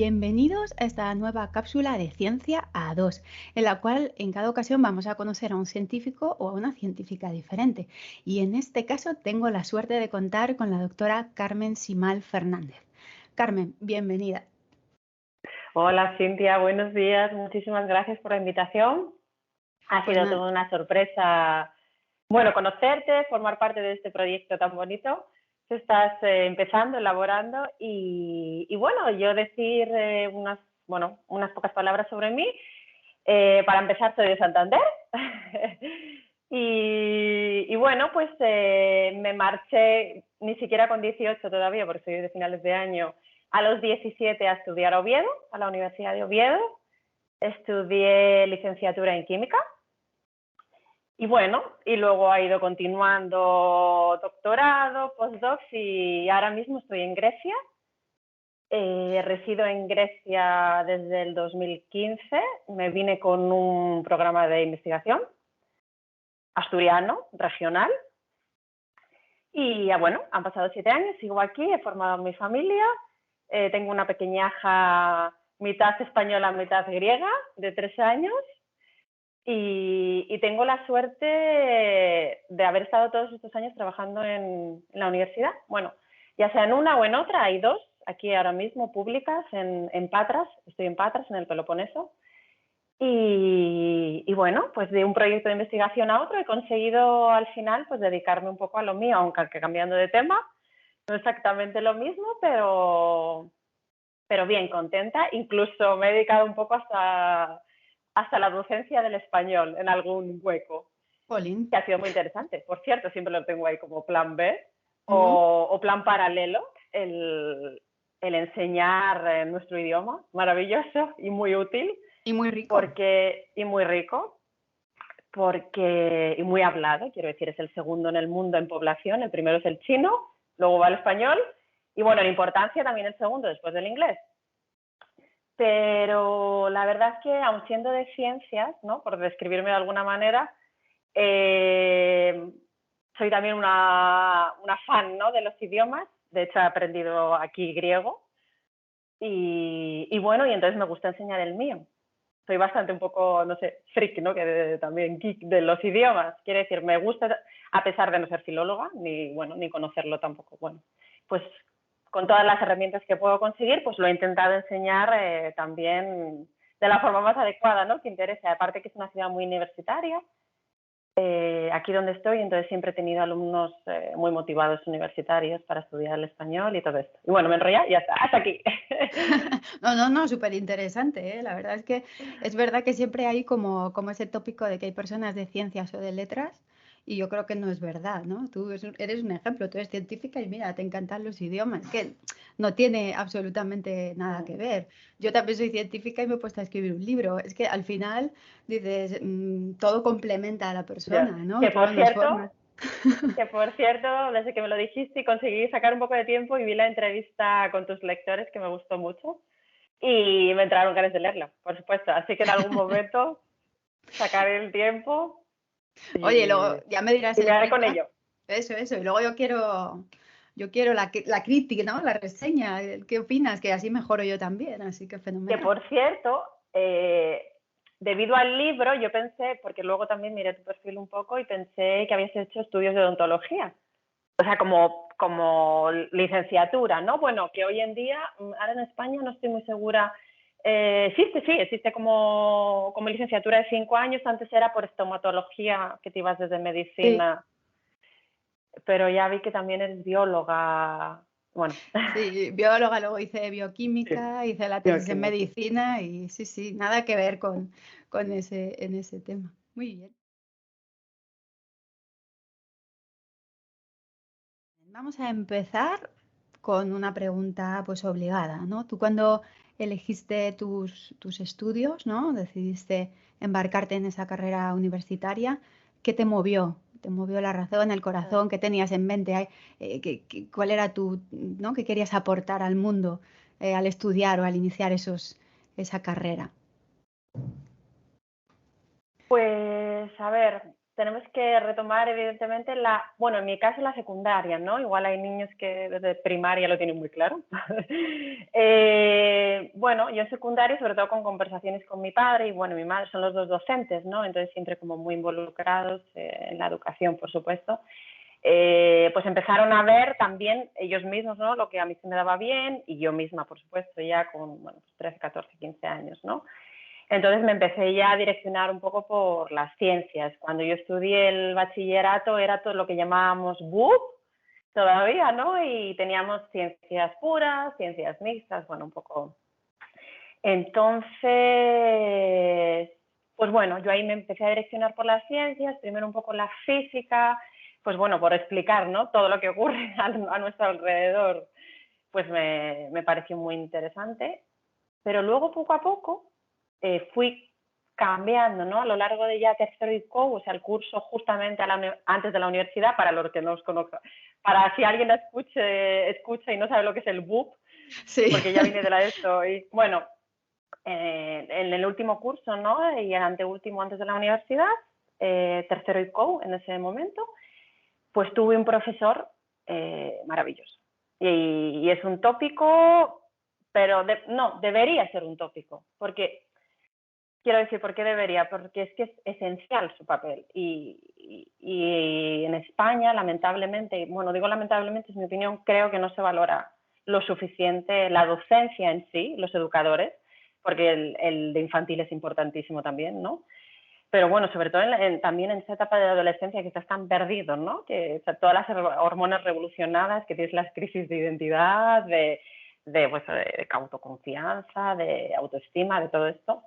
Bienvenidos a esta nueva cápsula de Ciencia a 2, en la cual en cada ocasión vamos a conocer a un científico o a una científica diferente. Y en este caso tengo la suerte de contar con la doctora Carmen Simal Fernández. Carmen, bienvenida. Hola Cintia, buenos días. Muchísimas gracias por la invitación. Ha sido toda una sorpresa, conocerte, formar parte de este proyecto tan bonito que estás empezando, elaborando y yo decir unas pocas palabras sobre mí. Para empezar, soy de Santander me marché ni siquiera con 18 todavía, porque soy de finales de año, a los 17 a estudiar a Oviedo, a la Universidad de Oviedo. Estudié licenciatura en química y luego ha ido continuando doctorado, postdocs y ahora mismo estoy en Grecia. Resido en Grecia desde el 2015. Me vine con un programa de investigación asturiano, regional. Y han pasado 7 años, sigo aquí, he formado mi familia. Tengo una pequeñaja mitad española, mitad griega, de 3 años. Y tengo la suerte de haber estado todos estos años trabajando en la universidad. Bueno, ya sea en una o en otra, hay 2 aquí ahora mismo públicas en Patras. Estoy en Patras, en el Peloponeso. Pues de un proyecto de investigación a otro he conseguido al final pues dedicarme un poco a lo mío, aunque cambiando de tema, no exactamente lo mismo, pero bien contenta. Incluso me he dedicado un poco hasta la docencia del español en algún hueco, Polín. que ha sido muy interesante. Por cierto, siempre lo tengo ahí como plan B o plan paralelo, el enseñar nuestro idioma, maravilloso y muy útil. Y muy rico. Y muy rico, y muy hablado, quiero decir, es el segundo en el mundo en población. El primero es el chino, luego va el español, y en importancia también el segundo después del inglés. Pero la verdad es que, aun siendo de ciencias, ¿no?, por describirme de alguna manera, soy también una fan, ¿no?, de los idiomas. De hecho, he aprendido aquí griego. Y entonces me gusta enseñar el mío. Soy bastante un poco, no sé, freak, ¿no?, que también geek de los idiomas. Quiere decir, me gusta, a pesar de no ser filóloga, ni conocerlo tampoco. Pues con todas las herramientas que puedo conseguir, pues lo he intentado enseñar también de la forma más adecuada, ¿no?, que interese. Aparte que es una ciudad muy universitaria, aquí donde estoy, entonces siempre he tenido alumnos muy motivados universitarios para estudiar el español y todo esto. Y me enrollé y ya está, hasta aquí. No, súper interesante, ¿eh? La verdad es que es verdad que siempre hay como ese tópico de que hay personas de ciencias o de letras y yo creo que no es verdad, ¿no? Tú eres un ejemplo, tú eres científica y mira, te encantan los idiomas, que no tiene absolutamente nada que ver. Yo también soy científica y me he puesto a escribir un libro. Es que al final dices, todo complementa a la persona, ¿no? Que Todo nos forma. por cierto, desde que me lo dijiste conseguí sacar un poco de tiempo y vi la entrevista con tus lectores, que me gustó mucho, y me entraron ganas de leerla, por supuesto. Así que en algún momento sacaré el tiempo y, Oye, luego ya me dirás y el me haré con feedback. ello. Eso. Y luego yo quiero la crítica, ¿no? La reseña. ¿Qué opinas? Que así mejoro yo también, así que fenomenal. Que por cierto, debido al libro, yo pensé, porque luego también miré tu perfil un poco y pensé que habías hecho estudios de odontología. O sea, como licenciatura, ¿no? Bueno, que hoy en día, ahora en España no estoy muy segura. Existe como licenciatura de 5 años. Antes era por estomatología, que te ibas desde medicina. Sí. Pero ya vi que también eres bióloga. Bueno. Sí, bióloga, luego hice bioquímica, hice la tesis en medicina y sí, nada que ver con ese tema. Muy bien. Vamos a empezar con una pregunta pues obligada, ¿no? Tú cuando elegiste tus estudios, ¿no? Decidiste embarcarte en esa carrera universitaria, ¿qué te movió? ¿Te movió la razón, el corazón? ¿Qué tenías en mente? ¿Cuál era ¿no? ¿Qué querías aportar al mundo al estudiar o al iniciar esa carrera? Pues, a ver, tenemos que retomar, evidentemente, bueno, en mi caso la secundaria, ¿no? Igual hay niños que desde primaria lo tienen muy claro. Bueno, yo en secundaria, sobre todo con conversaciones con mi padre y, bueno, mi madre son los dos docentes, ¿no? Entonces siempre como muy involucrados en la educación, por supuesto. Pues empezaron a ver también ellos mismos, ¿no? Lo que a mí se me daba bien y yo misma, por supuesto, ya con, bueno, 13, 14, 15 años, ¿no? Entonces me empecé ya a direccionar un poco por las ciencias. Cuando yo estudié el bachillerato era todo lo que llamábamos BUP todavía, ¿no? Y teníamos ciencias puras, ciencias mixtas, bueno, un poco. Entonces, pues bueno, yo ahí me empecé a direccionar por las ciencias, primero un poco la física, pues bueno, por explicar, ¿no? Todo lo que ocurre a nuestro alrededor, pues me pareció muy interesante. Pero luego, poco a poco, fui cambiando, ¿no? A lo largo de ya tercero y co, o sea, el curso justamente antes de la universidad, para los que no os conozcan, para si alguien escucha y no sabe lo que es el BUP, Sí. porque ya vine de la ESO, y bueno, en el último curso, ¿no? Y el anteúltimo antes de la universidad, tercero y co, en ese momento, pues tuve un profesor maravilloso. Y es un tópico, pero no, debería ser un tópico, porque, quiero decir, ¿por qué debería? Porque es que es esencial su papel. Y en España, lamentablemente, bueno, digo lamentablemente, es mi opinión, creo que no se valora lo suficiente la docencia en sí, los educadores, porque el de infantil es importantísimo también, ¿no? Pero bueno, sobre todo también en esa etapa de adolescencia que estás tan perdido, ¿no? Que o sea, todas las hormonas revolucionadas, que tienes las crisis de identidad, pues, de autoconfianza, de autoestima, de todo esto.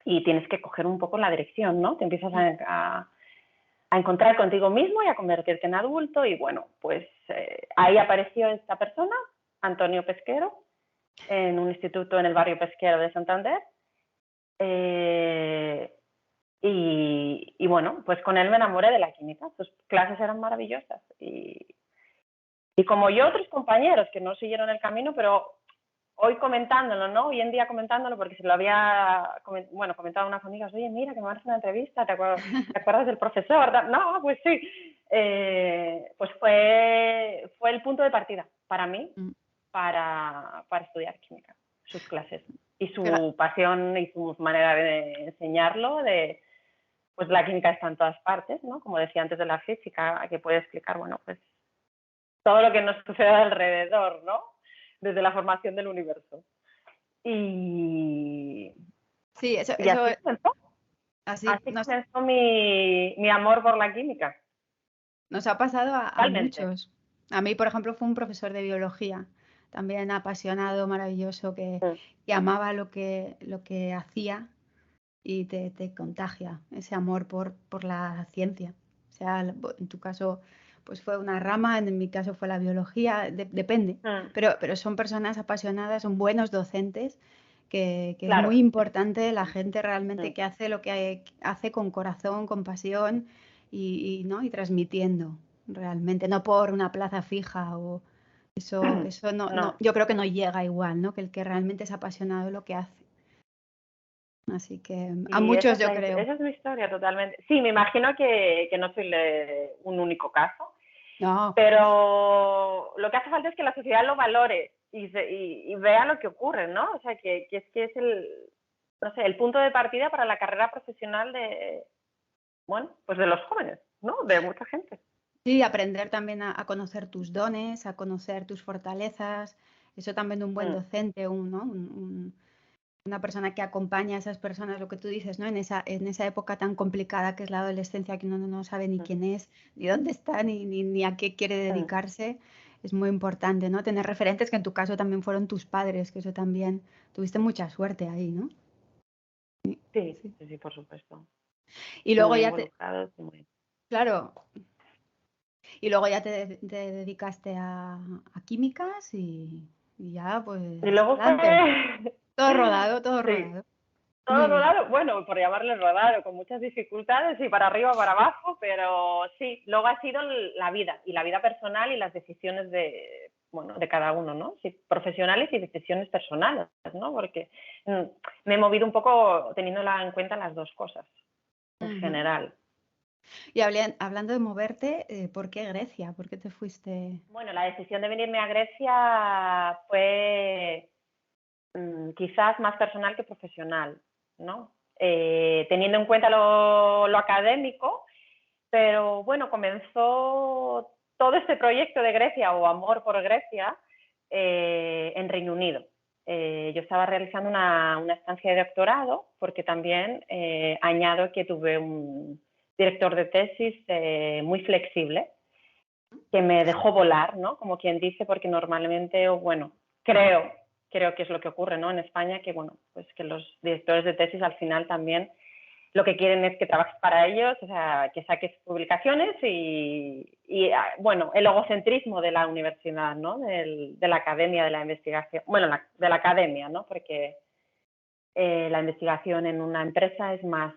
Y tienes que coger un poco la dirección, ¿no? Te empiezas a encontrar contigo mismo y a convertirte en adulto. Y bueno, pues ahí apareció esta persona, Antonio Pesquero, en un instituto en el barrio pesquero de Santander. Y bueno, pues con él me enamoré de la química. Sus clases eran maravillosas. Y como yo, otros compañeros que no siguieron el camino, pero hoy comentándolo, ¿no? Hoy en día comentándolo, porque se lo había comentado a unas amigas, oye, mira, que me van a hacer una entrevista, ¿te acuerdas del profesor? No, pues sí. Pues fue el punto de partida para mí, para estudiar química, sus clases. Y su pasión y su manera de enseñarlo, pues la química está en todas partes, ¿no? Como decía antes de la física, que puede explicar, bueno, pues todo lo que nos sucede alrededor, ¿no? Desde la formación del universo. Y Sí, así comenzó. Así comenzó mi amor por la química. Nos ha pasado a Totalmente. muchos. A mí, por ejemplo, fue un profesor de biología, también apasionado, maravilloso, que amaba lo que hacía y te contagia ese amor por la ciencia. O sea, en tu caso, pues fue una rama, en mi caso fue la biología, depende. Pero son personas apasionadas, son buenos docentes, que es muy importante la gente realmente que hace lo que hace con corazón, con pasión ¿no? Y transmitiendo realmente, no por una plaza fija o eso no, yo creo que no llega igual, ¿no? Que el que realmente es apasionado de lo que hace. Así que a muchos yo creo. Esa es mi historia totalmente. Sí, me imagino que no soy un único caso. No. Pero lo que hace falta es que la sociedad lo valore y vea lo que ocurre, ¿no? O sea, que es el punto de partida para la carrera profesional pues de los jóvenes, ¿no? De mucha gente. Sí, aprender también a conocer tus dones, a conocer tus fortalezas. Eso también un buen docente, una persona que acompaña a esas personas, lo que tú dices, ¿no? En esa época tan complicada que es la adolescencia, que uno no sabe ni quién es, ni dónde está, ni a qué quiere dedicarse. Es muy importante, ¿no? Tener referentes que en tu caso también fueron tus padres, que eso también, tuviste mucha suerte ahí, ¿no? Sí, por supuesto. Y luego muy ya Claro. Y luego ya te dedicaste a químicas y ya pues... Y luego fue... Todo rodado, todo rodado. Todo rodado, bueno, por llamarle rodado, con muchas dificultades y para arriba, para abajo, pero sí, luego ha sido la vida, y la vida personal y las decisiones de cada uno, ¿no? Sí, profesionales y decisiones personales, ¿no? Porque me he movido un poco teniendo en cuenta las dos cosas, en general. Y hablando de moverte, ¿por qué Grecia? ¿Por qué te fuiste? Bueno, la decisión de venirme a Grecia fue quizás más personal que profesional, ¿no? Teniendo en cuenta lo académico, pero bueno, comenzó todo este proyecto de Grecia o amor por Grecia en Reino Unido. Yo estaba realizando una estancia de doctorado porque también añado que tuve un director de tesis muy flexible que me dejó volar, ¿no? Como quien dice, porque normalmente, bueno, creo que es lo que ocurre, ¿no? En España, que bueno, pues que los directores de tesis al final también lo que quieren es que trabajes para ellos, o sea, que saques publicaciones bueno, el egocentrismo de la universidad, ¿no? De la academia, de la investigación, bueno, de la academia, ¿no? Porque la investigación en una empresa es más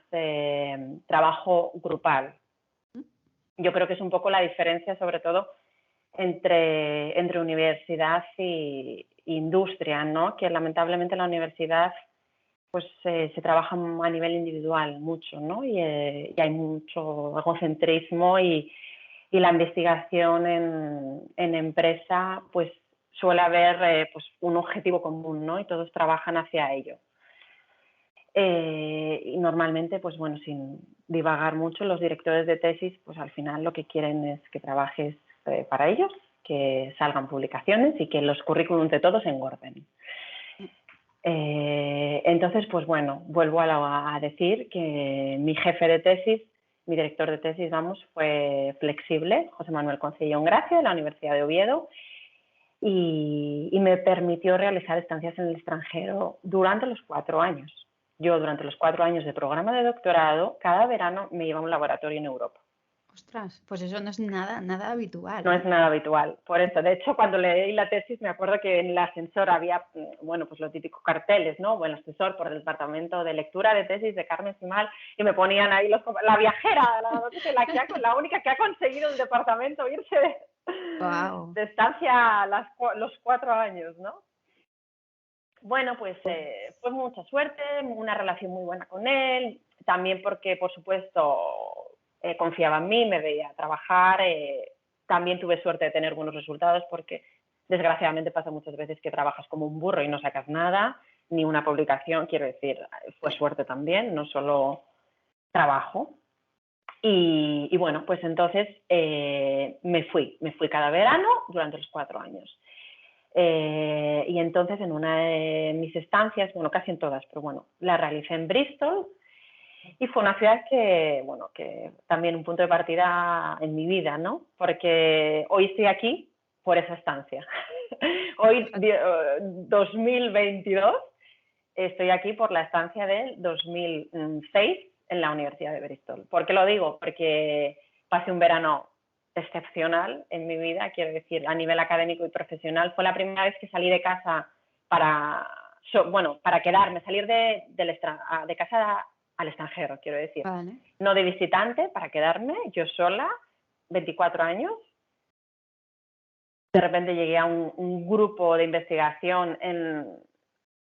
trabajo grupal. Yo creo que es un poco la diferencia, sobre todo, entre universidad y industria, ¿no? Que lamentablemente la universidad pues se trabaja a nivel individual mucho, ¿no? Y hay mucho egocentrismo y la investigación en empresa pues suele haber pues un objetivo común, ¿no? Y todos trabajan hacia ello. Y normalmente, pues bueno, sin divagar mucho, los directores de tesis, pues al final lo que quieren es que trabajes para ellos, que salgan publicaciones y que los currículums de todos engorden. Entonces, pues bueno, vuelvo a decir que mi jefe de tesis, mi director de tesis, vamos, fue flexible, José Manuel Concillón Gracia, de la Universidad de Oviedo, y me permitió realizar estancias en el extranjero durante los 4 años. Yo, durante los 4 años de programa de doctorado, cada verano me iba a un laboratorio en Europa. Ostras, pues eso no es nada habitual, No es ¿eh? nada habitual, por eso. De hecho, cuando leí la tesis, me acuerdo que en el ascensor había, bueno, pues los típicos carteles, ¿no? Buen asesor por el departamento de lectura de tesis de Carmen Simal, y me ponían ahí la viajera, la única que ha conseguido el departamento irse Wow. de estancia los 4 años, ¿no? Bueno, pues fue mucha suerte, una relación muy buena con él, también porque, por supuesto, confiaba en mí, me veía trabajar, también tuve suerte de tener buenos resultados porque, desgraciadamente, pasa muchas veces que trabajas como un burro y no sacas nada, ni una publicación, quiero decir, fue suerte también, no solo trabajo. Y bueno, pues entonces me fui cada verano durante los 4 años. Y entonces en una de mis estancias, bueno, casi en todas, pero bueno, la realicé en Bristol y fue una ciudad que, bueno, que también un punto de partida en mi vida, ¿no? Porque hoy estoy aquí por esa estancia. Hoy, 2022, estoy aquí por la estancia del 2006 en la Universidad de Bristol. ¿Por qué lo digo? Porque pasé un verano excepcional en mi vida, quiero decir, a nivel académico y profesional. Fue la primera vez que salí de casa para quedarme, salir de casa al extranjero, quiero decir. Vale. No de visitante, para quedarme yo sola, 24 años. De repente llegué a un grupo de investigación en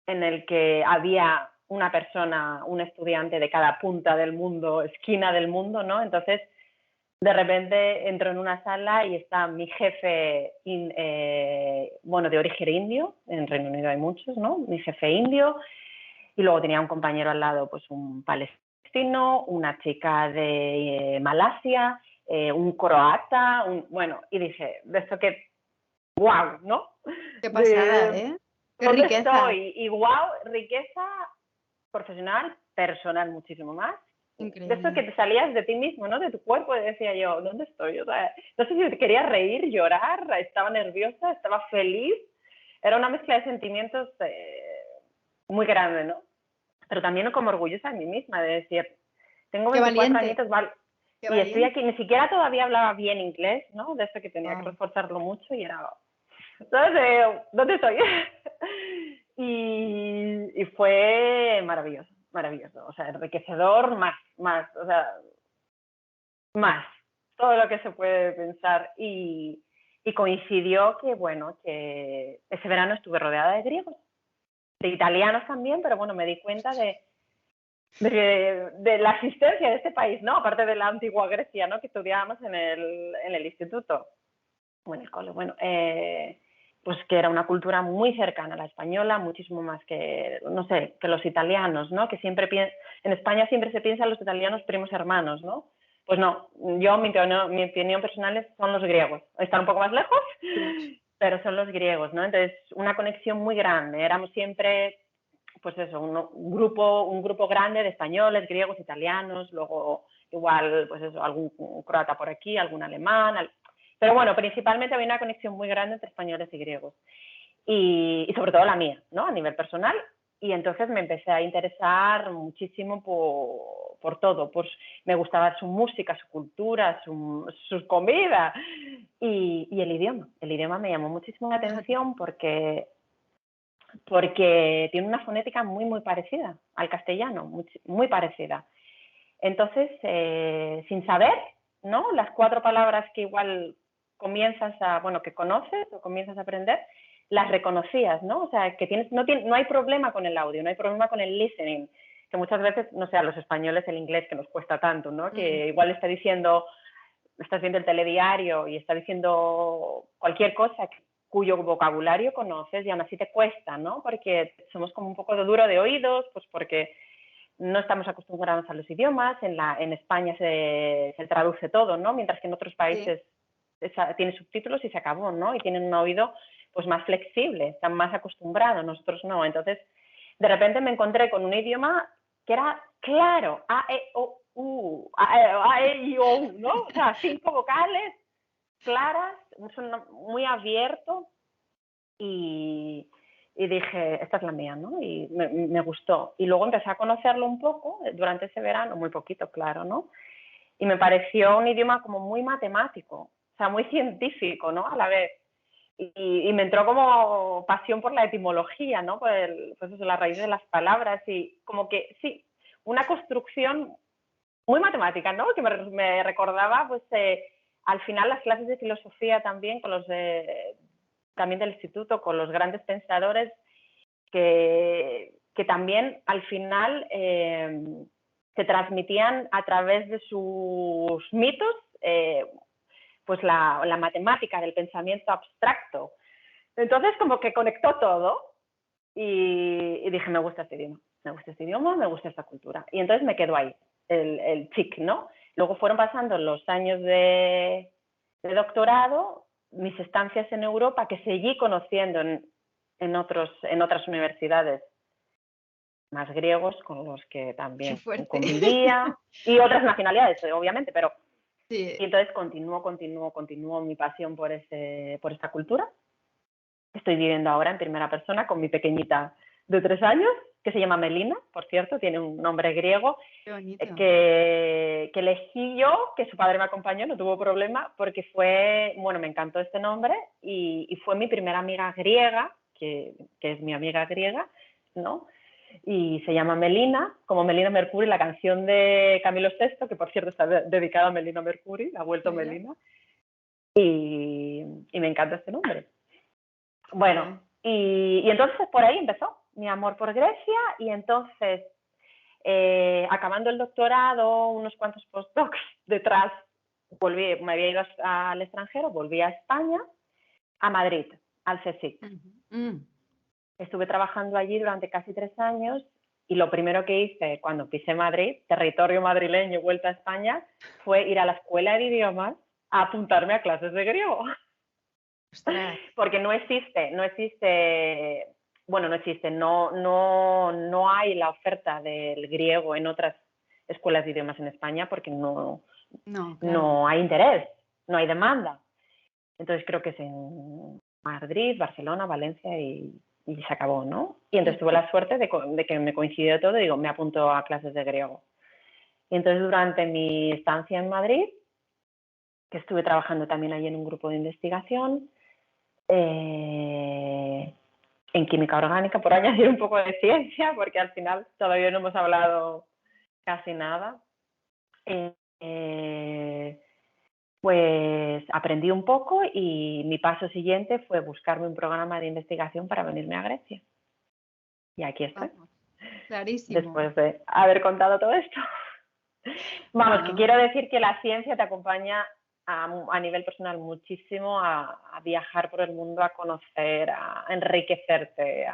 el que había una persona, un estudiante de cada punta del mundo, esquina del mundo, ¿no? Entonces, de repente entro en una sala y está mi jefe, bueno, de origen indio, en Reino Unido hay muchos, ¿no? Mi jefe indio, y luego tenía un compañero al lado, pues un palestino, una chica de Malasia, un croata, bueno, y dije, de esto que, wow, ¿no? Qué pasada, De, ¿eh? Qué ¿dónde riqueza. estoy? Y wow, riqueza profesional, personal muchísimo más. De esto Increíble. que te salías de ti mismo, ¿no? De tu cuerpo, y decía yo, ¿dónde estoy? O sea, no sé si quería reír, llorar, estaba nerviosa, estaba feliz. Era una mezcla de sentimientos muy grande, ¿no? Pero también como orgullosa de mí misma, de decir, tengo Qué 24 valiente, añitos, ¿vale? qué Y estoy valiente. aquí, ni siquiera todavía hablaba bien inglés, ¿no? De eso que tenía que Wow. reforzarlo mucho y era, entonces, ¿dónde estoy? Y fue maravilloso, maravilloso, o sea, enriquecedor o sea, más, todo lo que se puede pensar. Y coincidió que, bueno, que ese verano estuve rodeada de griegos, de italianos también, pero bueno, me di cuenta de la existencia de este país, ¿no? Aparte de la antigua Grecia, ¿no? Que estudiábamos en el instituto, o en el cole, bueno, pues que era una cultura muy cercana a la española, muchísimo más que, no sé, que los italianos, ¿no? Que siempre en España siempre se piensa los italianos primos hermanos, ¿no? Pues no, yo, mi opinión personal son los griegos. Están un poco más lejos, pero son los griegos, ¿no? Entonces, una conexión muy grande. Éramos siempre, pues eso, un grupo grande de españoles, griegos, italianos, luego igual, pues eso, algún croata por aquí, algún alemán, pero bueno, principalmente había una conexión muy grande entre españoles y griegos. Y sobre todo la mía, ¿no? A nivel personal. Y entonces me empecé a interesar muchísimo por todo. Pues me gustaba su música, su cultura, su comida y el idioma. El idioma me llamó muchísimo la atención porque tiene una fonética muy, muy parecida al castellano, muy, muy parecida. Entonces, sin saber, ¿no? Las 4 palabras que igual que conoces o comienzas a aprender, las reconocías, ¿no? O sea, que no hay problema con el audio, no hay problema con el listening, que muchas veces, no sé, a los españoles el inglés que nos cuesta tanto, ¿no? Que igual estás viendo el telediario y está diciendo cualquier cosa cuyo vocabulario conoces y aún así te cuesta, ¿no? Porque somos como un poco de duro de oídos, pues porque no estamos acostumbrados a los idiomas, en España se traduce todo, ¿no? Mientras que en otros países tiene subtítulos y se acabó, ¿no? Y tienen un oído pues más flexible, están más acostumbrados, nosotros no. Entonces, de repente me encontré con un idioma que era claro, A, E, O, U, A, E, I, O, U, ¿no? O sea, 5 vocales claras, un sonido muy abierto y dije, esta es la mía, ¿no? Y me gustó. Y luego empecé a conocerlo un poco durante ese verano, muy poquito, claro, ¿no? Y me pareció un idioma como muy matemático, o sea, muy científico, ¿no? A la vez. Y me entró como pasión por la etimología, ¿no? Pues eso, la raíz de las palabras y como que, sí, una construcción muy matemática, ¿no? Que me recordaba, pues, al final las clases de filosofía también, también del instituto, con los grandes pensadores que también al final se transmitían a través de sus mitos, pues la matemática del pensamiento abstracto. Entonces como que conectó todo y dije, me gusta este idioma, me gusta esta cultura. Y entonces me quedo ahí, el chic, ¿no? Luego fueron pasando los años de doctorado, mis estancias en Europa, que seguí conociendo en otras universidades más griegos con los que también convivía y otras nacionalidades, obviamente, pero sí. Y entonces continúo mi pasión por esta cultura. Estoy viviendo ahora en primera persona con mi pequeñita de 3 años, que se llama Melina, por cierto, tiene un nombre griego, que elegí yo, que su padre me acompañó, no tuvo problema, porque me encantó este nombre y fue mi primera amiga griega, que es mi amiga griega, ¿no? Y se llama Melina, como Melina Mercuri, la canción de Camilo VI, que por cierto está dedicada a Melina Mercuri, ha vuelto Melina, y me encanta este nombre. Bueno, y entonces por ahí empezó mi amor por Grecia, y entonces, acabando el doctorado, unos cuantos postdocs detrás, me había ido al extranjero, volví a España, a Madrid, al CSIC. Estuve trabajando allí durante casi 3 años y lo primero que hice cuando pisé Madrid, territorio madrileño, vuelta a España, fue ir a la escuela de idiomas a apuntarme a clases de griego. Ostras. Porque no hay la oferta del griego en otras escuelas de idiomas en España porque no hay interés, no hay demanda. Entonces creo que es en Madrid, Barcelona, Valencia y se acabó, ¿no? Y entonces tuve la suerte de que me coincidió todo y digo, me apunto a clases de griego. Y entonces durante mi estancia en Madrid, que estuve trabajando también allí en un grupo de investigación, en química orgánica, por añadir un poco de ciencia, porque al final todavía no hemos hablado casi nada, pues aprendí un poco y mi paso siguiente fue buscarme un programa de investigación para venirme a Grecia. Y aquí estoy. clarísimo. después de haber contado todo esto. Vamos, que Bueno, quiero decir que la ciencia te acompaña a nivel personal muchísimo a viajar por el mundo, a conocer, a enriquecerte,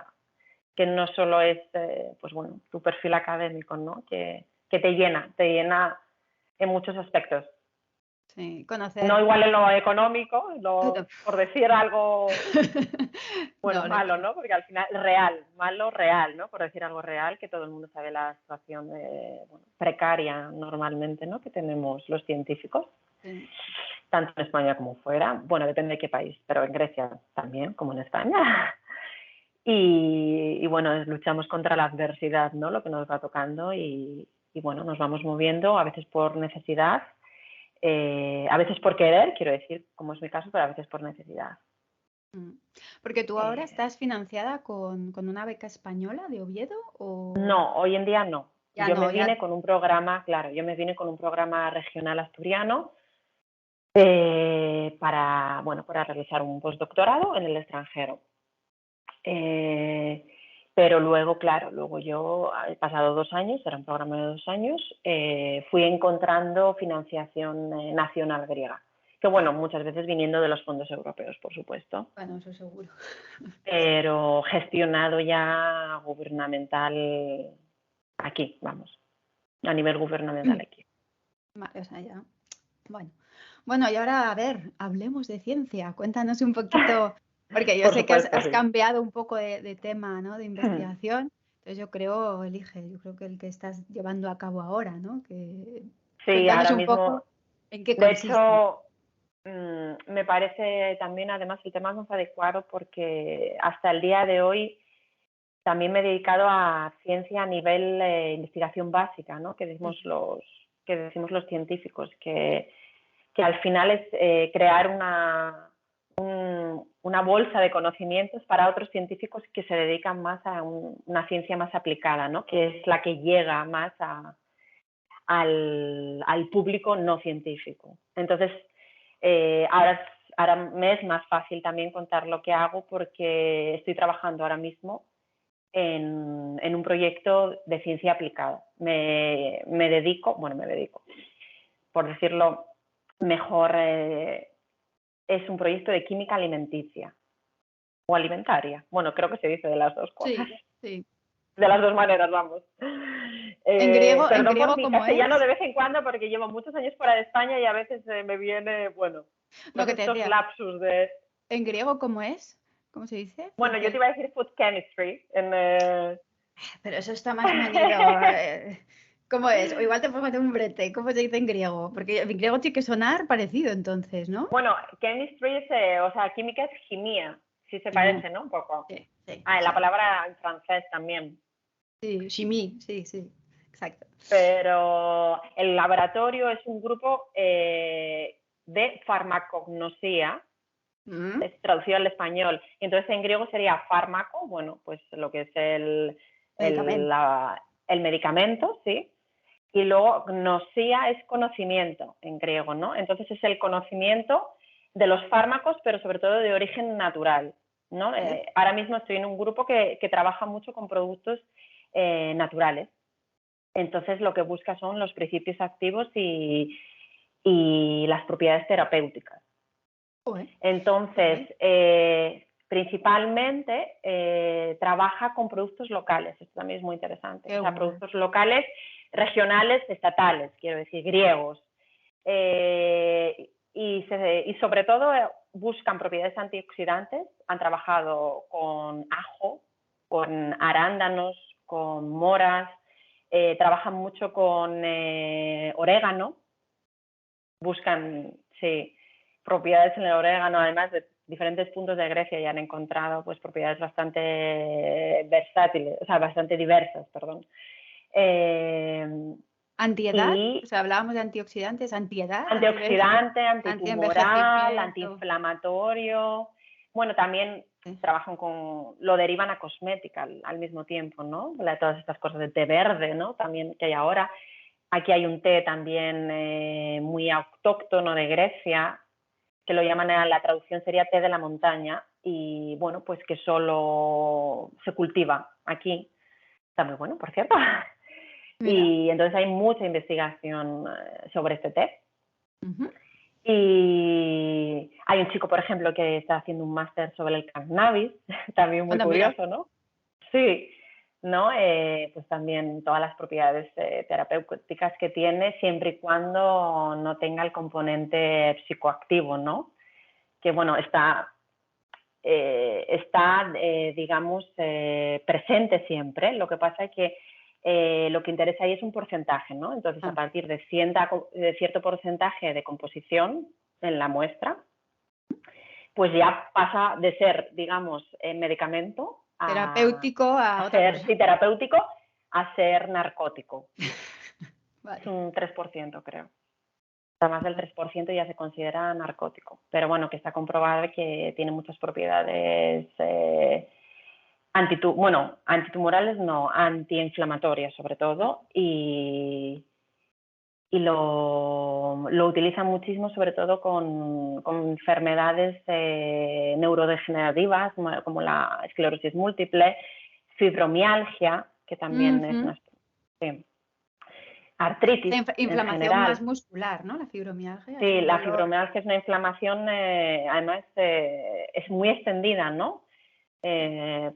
que no solo es, pues bueno, tu perfil académico, ¿no? Que te llena en muchos aspectos. sí, No conocer. igual en lo económico, Bueno, por decir algo, bueno, no, malo, ¿no? Porque al final, real, malo, real, ¿no? Por decir algo real, que todo el mundo sabe la situación bueno, precaria normalmente, ¿no? Que tenemos los científicos, sí. tanto en España como fuera. Bueno, depende de qué país, pero en Grecia también, como en España. Y bueno, luchamos contra la adversidad, ¿no? Lo que nos va tocando y bueno, nos vamos moviendo, a veces por necesidad, a veces por querer, quiero decir, como es mi caso, pero a veces por necesidad. Mm. Porque tú ahora Eh, estás financiada con una beca española de Oviedo o no, hoy en día no. ya Yo me no, vine ya. con un programa, claro, yo me vine con un programa regional asturiano para, bueno, para realizar un postdoctorado en el extranjero. Eh, pero luego, claro, luego yo, he pasado 2 años, era un programa de 2 años, fui encontrando financiación nacional griega. Que bueno, muchas veces viniendo de los fondos europeos, por supuesto, Bueno, eso seguro. pero gestionado ya gubernamental aquí, vamos, a nivel gubernamental aquí. Vale, o sea, ya. Bueno. Bueno, y ahora, a ver, hablemos de ciencia. Cuéntanos un poquito, porque yo Por sé que supuesto, has sí. cambiado un poco de tema, ¿no? De investigación. Entonces yo creo que el que estás llevando a cabo ahora, ¿no? Que Sí, cuéntanos ahora un mismo, poco en qué de consiste. hecho, me parece también además el tema más adecuado porque hasta el día de hoy también me he dedicado a ciencia a nivel investigación básica, ¿no? Que decimos los científicos, que al final es crear una bolsa de conocimientos para otros científicos que se dedican más a una ciencia más aplicada, ¿no? Que es la que llega más al público no científico. Entonces, ahora me es más fácil también contar lo que hago porque estoy trabajando ahora mismo en un proyecto de ciencia aplicada. Me dedico, por decirlo mejor, es un proyecto de química alimenticia o alimentaria. Bueno, creo que se dice de las dos cosas, Sí, sí. de las dos maneras, vamos. En Perdón por griego mi cómo castellano es? de vez en cuando porque llevo muchos años fuera de España y a veces me viene, bueno, Lo pues que te estos decía, lapsus de... ¿en griego cómo es? ¿Cómo se dice? Bueno, yo te iba a decir food chemistry. Pero eso está más manido. ¿Cómo es? O igual te puedo hacer un brete. ¿Cómo se dice en griego? Porque en griego tiene que sonar parecido entonces, ¿no? Bueno, chemistry es, o sea, química es química, sí se Ah, parece, ¿no? Un poco. sí, sí, Ah, la sí. palabra en francés también. Sí, chimie, sí, sí. Exacto. Pero el laboratorio es un grupo de farmacognosía, Mm, es traducido al español. Y entonces en griego sería fármaco, bueno, pues lo que es el, medicamento. la, el medicamento, ¿sí? Y luego gnosía es conocimiento en griego, ¿no? Entonces es el conocimiento de los fármacos, pero sobre todo de origen natural, ¿no? ¿Vale? Ahora mismo estoy en un grupo que trabaja mucho con productos naturales. Entonces lo que busca son los principios activos y las propiedades terapéuticas. Joder, qué Entonces, guay. principalmente trabaja con productos locales, esto también es muy interesante, o Qué sea, guay. productos locales, regionales, estatales, quiero decir, griegos. Y sobre todo buscan propiedades antioxidantes, han trabajado con ajo, con arándanos, con moras, trabajan mucho con orégano, buscan, sí, propiedades en el orégano, además de diferentes puntos de Grecia y han encontrado pues propiedades bastante versátiles, o sea, bastante diversas, perdón. Eh, ¿Antiedad? O y sea, hablábamos de antioxidantes, antiedad, antioxidante, antitumoral, antienvejecimiento. antiinflamatorio. Bueno, también Sí. trabajan lo derivan a cosmética al mismo tiempo, ¿no? Todas estas cosas de té verde, ¿no? También que hay ahora. Aquí hay un té también muy autóctono de Grecia, que lo llaman, la traducción sería té de la montaña, y bueno, pues que solo se cultiva aquí. Está muy bueno, por cierto. Mira. Y entonces hay mucha investigación sobre este test. Ujú. Y hay un chico, por ejemplo, que está haciendo un máster sobre el cannabis, también muy Anda, mira. curioso, ¿no? Sí, ¿no? Pues también todas las propiedades terapéuticas que tiene, siempre y cuando no tenga el componente psicoactivo, ¿no? Que, bueno, está digamos, presente siempre. Lo que pasa es que lo que interesa ahí es un porcentaje, ¿no? Entonces, a Ah, partir de cierto porcentaje de composición en la muestra, pues ya pasa de ser, digamos, medicamento terapéutico a a otra ser, cosa. sí, terapéutico, a ser narcótico. Es Vale. un 3%, creo. Más del 3% ya se considera narcótico. Pero bueno, que está comprobado que tiene muchas propiedades antitumorales, no, antiinflamatorias sobre todo, y lo utilizan muchísimo sobre todo con enfermedades neurodegenerativas como la esclerosis múltiple, fibromialgia, que también es Ujú. una sí, artritis en Inflamación más general. muscular, ¿no? La fibromialgia es Sí, un la dolor. fibromialgia es una inflamación, además es muy extendida, ¿no?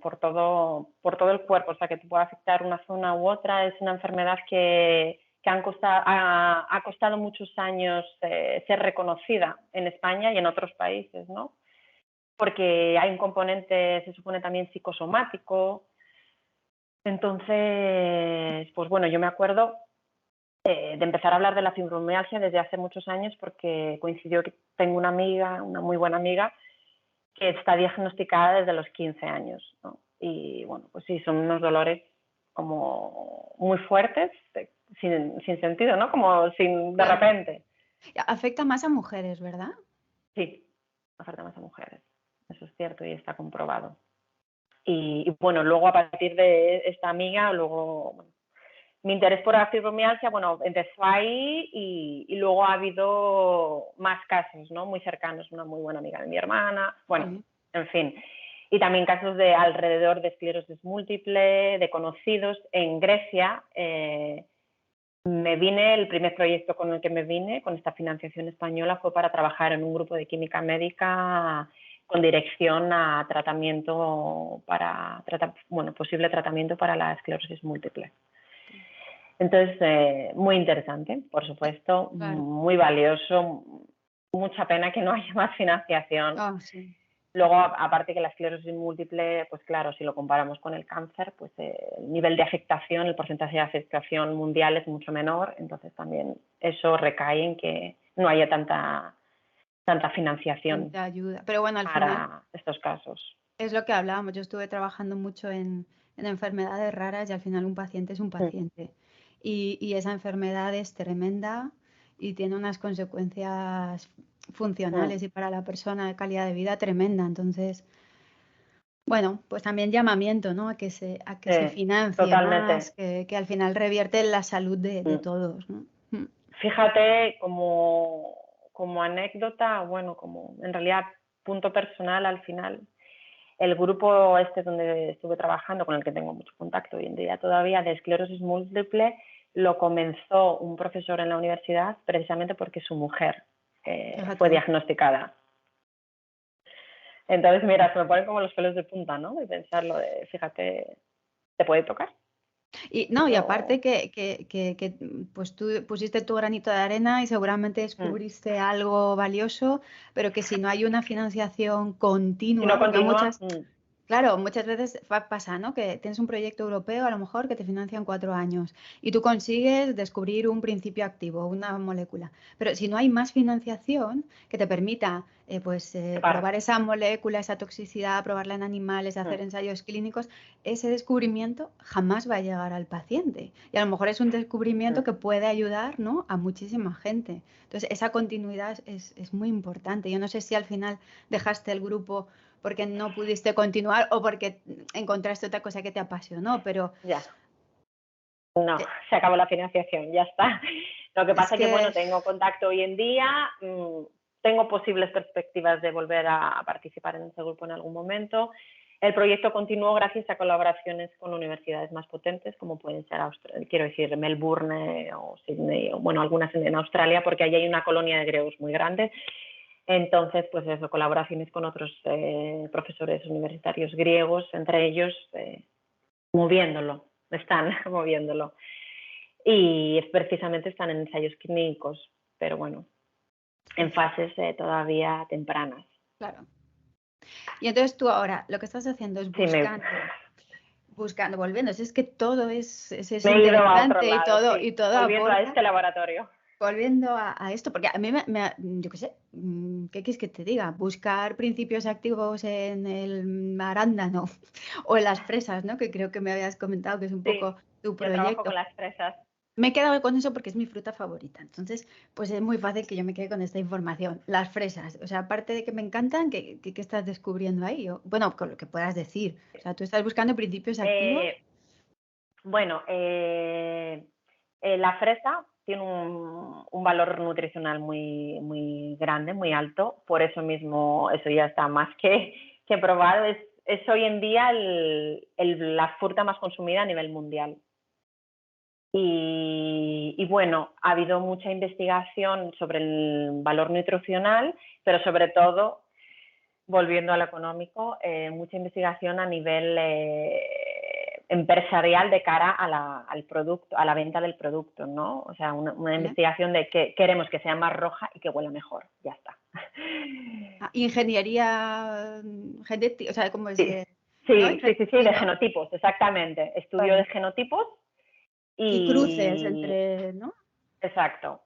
Por todo el cuerpo, o sea que te puede afectar una zona u otra. Es una enfermedad que ha costado muchos años ser reconocida en España y en otros países, ¿no? Porque hay un componente, se supone, también psicosomático. Entonces, pues bueno, yo me acuerdo de empezar a hablar de la fibromialgia desde hace muchos años porque coincidió que tengo una amiga, una muy buena amiga, que está diagnosticada desde los 15 años, ¿no? Y bueno, pues sí, son unos dolores como muy fuertes, sin sentido, ¿no? Como sin de Claro. repente. Afecta más a mujeres, ¿verdad? Sí, afecta más a mujeres. Eso es cierto y está comprobado. Y bueno, luego a partir de esta amiga, luego bueno, mi interés por la fibromialgia, bueno, empezó ahí y luego ha habido más casos, ¿no? Muy cercanos, una muy buena amiga de mi hermana, bueno, Sí. en fin. Y también casos de alrededor de esclerosis múltiple, de conocidos. En Grecia el primer proyecto con el que me vine, con esta financiación española, fue para trabajar en un grupo de química médica con dirección a tratamiento posible tratamiento para la esclerosis múltiple. Entonces, muy interesante, por supuesto, Claro. muy valioso, mucha pena que no haya más financiación. Ah, sí. Luego, aparte que la esclerosis múltiple, pues claro, si lo comparamos con el cáncer, pues el nivel de afectación, el porcentaje de afectación mundial es mucho menor, entonces también eso recae en que no haya tanta financiación Tanta ayuda. Pero bueno, al final para estos casos. es lo que hablábamos. Yo estuve trabajando mucho en enfermedades raras y al final un paciente es un paciente. Y esa enfermedad es tremenda y tiene unas consecuencias funcionales y para la persona de calidad de vida tremenda. Entonces, bueno, pues también llamamiento, ¿no? A que se financie más, Totalmente. que al final revierte en la salud de todos, ¿no? Mm. Fíjate, como anécdota, bueno, como en realidad punto personal al final, el grupo donde estuve trabajando, con el que tengo mucho contacto hoy en día todavía, de esclerosis múltiple, lo comenzó un profesor en la universidad precisamente porque su mujer fue Fíjate. diagnosticada. Entonces, mira, se me ponen como los pelos de punta, ¿no? De pensarlo, fíjate, ¿te puede tocar? Y no, y O, aparte pues tú pusiste tu granito de arena y seguramente mm. descubriste algo valioso, pero que si no hay una financiación Si no continua, porque continúa, claro, muchas veces pasa, ¿no? Que tienes un proyecto europeo a lo mejor que te financian 4 años y tú consigues descubrir un principio activo, una molécula. Pero si no hay más financiación que te permita se probar para. esa molécula, esa toxicidad, probarla en animales, hacer ensayos clínicos, ese descubrimiento jamás va a llegar al paciente. Y a lo mejor es un descubrimiento que puede ayudar, ¿no? A muchísima gente. Entonces, esa continuidad es muy importante. Yo no sé si al final dejaste el grupo porque no pudiste continuar o porque encontraste otra cosa que te apasionó, pero Ya. No, eh, se acabó la financiación, ya está. Lo que es pasa es que, que bueno, tengo contacto hoy en día, tengo posibles perspectivas de volver a participar en ese grupo en algún momento. El proyecto continuó gracias a colaboraciones con universidades más potentes, como pueden ser, quiero decir, Melbourne o Sydney, o bueno, algunas en Australia, porque allí hay una colonia de griegos muy grande. Entonces, pues eso, colaboraciones con otros profesores universitarios griegos, entre ellos moviéndolo, están moviéndolo. Y precisamente están en ensayos clínicos, pero bueno, en fases todavía tempranas. Claro. Y entonces tú ahora lo que estás haciendo es Sí, buscando, volviendo. Es que todo es me he ido a otro interesante lado, sí, y todo volviendo a aporta. este laboratorio. Volviendo a esto, porque a mí yo qué sé, ¿qué quieres que te diga? Buscar principios activos en el arándano o en las fresas, ¿no? Que creo que me habías comentado que es un Sí, poco tu yo trabajo con proyecto. las fresas. Me he quedado con eso porque es mi fruta favorita. Entonces, pues es muy fácil que yo me quede con esta información. Las fresas, o sea, aparte de que me encantan, ¿qué estás descubriendo ahí? Bueno, con lo que puedas decir. O sea, tú estás buscando principios activos. Bueno, la fresa tiene un valor nutricional muy grande, muy alto. Por eso mismo, eso ya está más que probado. Es hoy en día la fruta más consumida a nivel mundial. Y bueno, ha habido mucha investigación sobre el valor nutricional, pero sobre todo, volviendo al económico, mucha investigación a nivel empresarial de cara al producto, a la venta del producto, ¿no? O sea, una investigación de que queremos que sea más roja y que huela mejor, ya está. Ingeniería genética, o sea, ¿cómo es? Sí, ¿No? de genotipos, exactamente. Estudio de genotipos y cruces entre, ¿no? Exacto.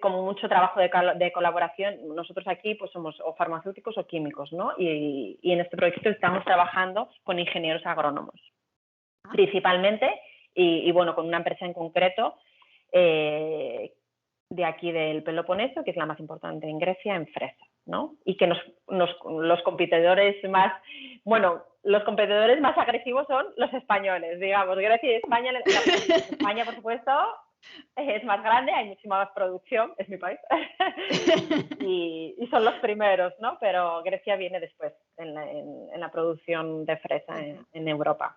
Como mucho trabajo de colaboración, nosotros aquí pues somos o farmacéuticos o químicos, ¿no? Y en este proyecto estamos trabajando con ingenieros agrónomos, principalmente, y bueno, con una empresa en concreto de aquí del Peloponeso, que es la más importante en Grecia, en fresa, ¿no? Y que los competidores más, bueno, los competidores más agresivos son los españoles, digamos, Grecia y España. España, por supuesto, es más grande, hay muchísima más producción, es mi país, y son los primeros, ¿no? Pero Grecia viene después en la producción de fresa en Europa,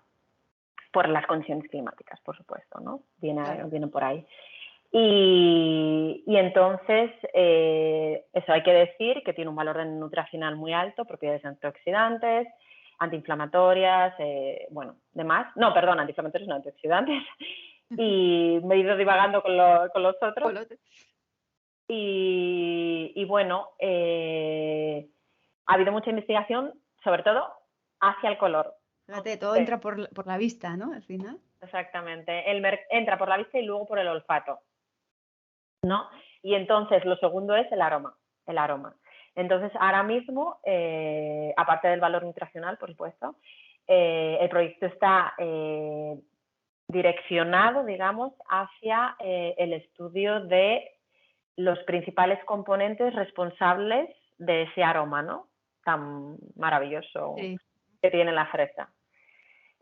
por las condiciones climáticas, por supuesto, ¿no? Viene por ahí. Y entonces, eso hay que decir que tiene un valor nutricional muy alto, propiedades antioxidantes, antiinflamatorias, bueno, demás. No, perdón, antiinflamatorios, no antioxidantes. Y me he ido divagando con los otros. Y bueno, ha habido mucha investigación, sobre todo hacia el color. Fíjate, todo entra por la vista, ¿no? Al final. Exactamente. Entra por la vista y luego por el olfato, ¿no? Y entonces lo segundo es el aroma. Entonces, ahora mismo, aparte del valor nutricional, por supuesto, el proyecto está direccionado, digamos, hacia el estudio de los principales componentes responsables de ese aroma, ¿no? Tan maravilloso que tiene la fresa.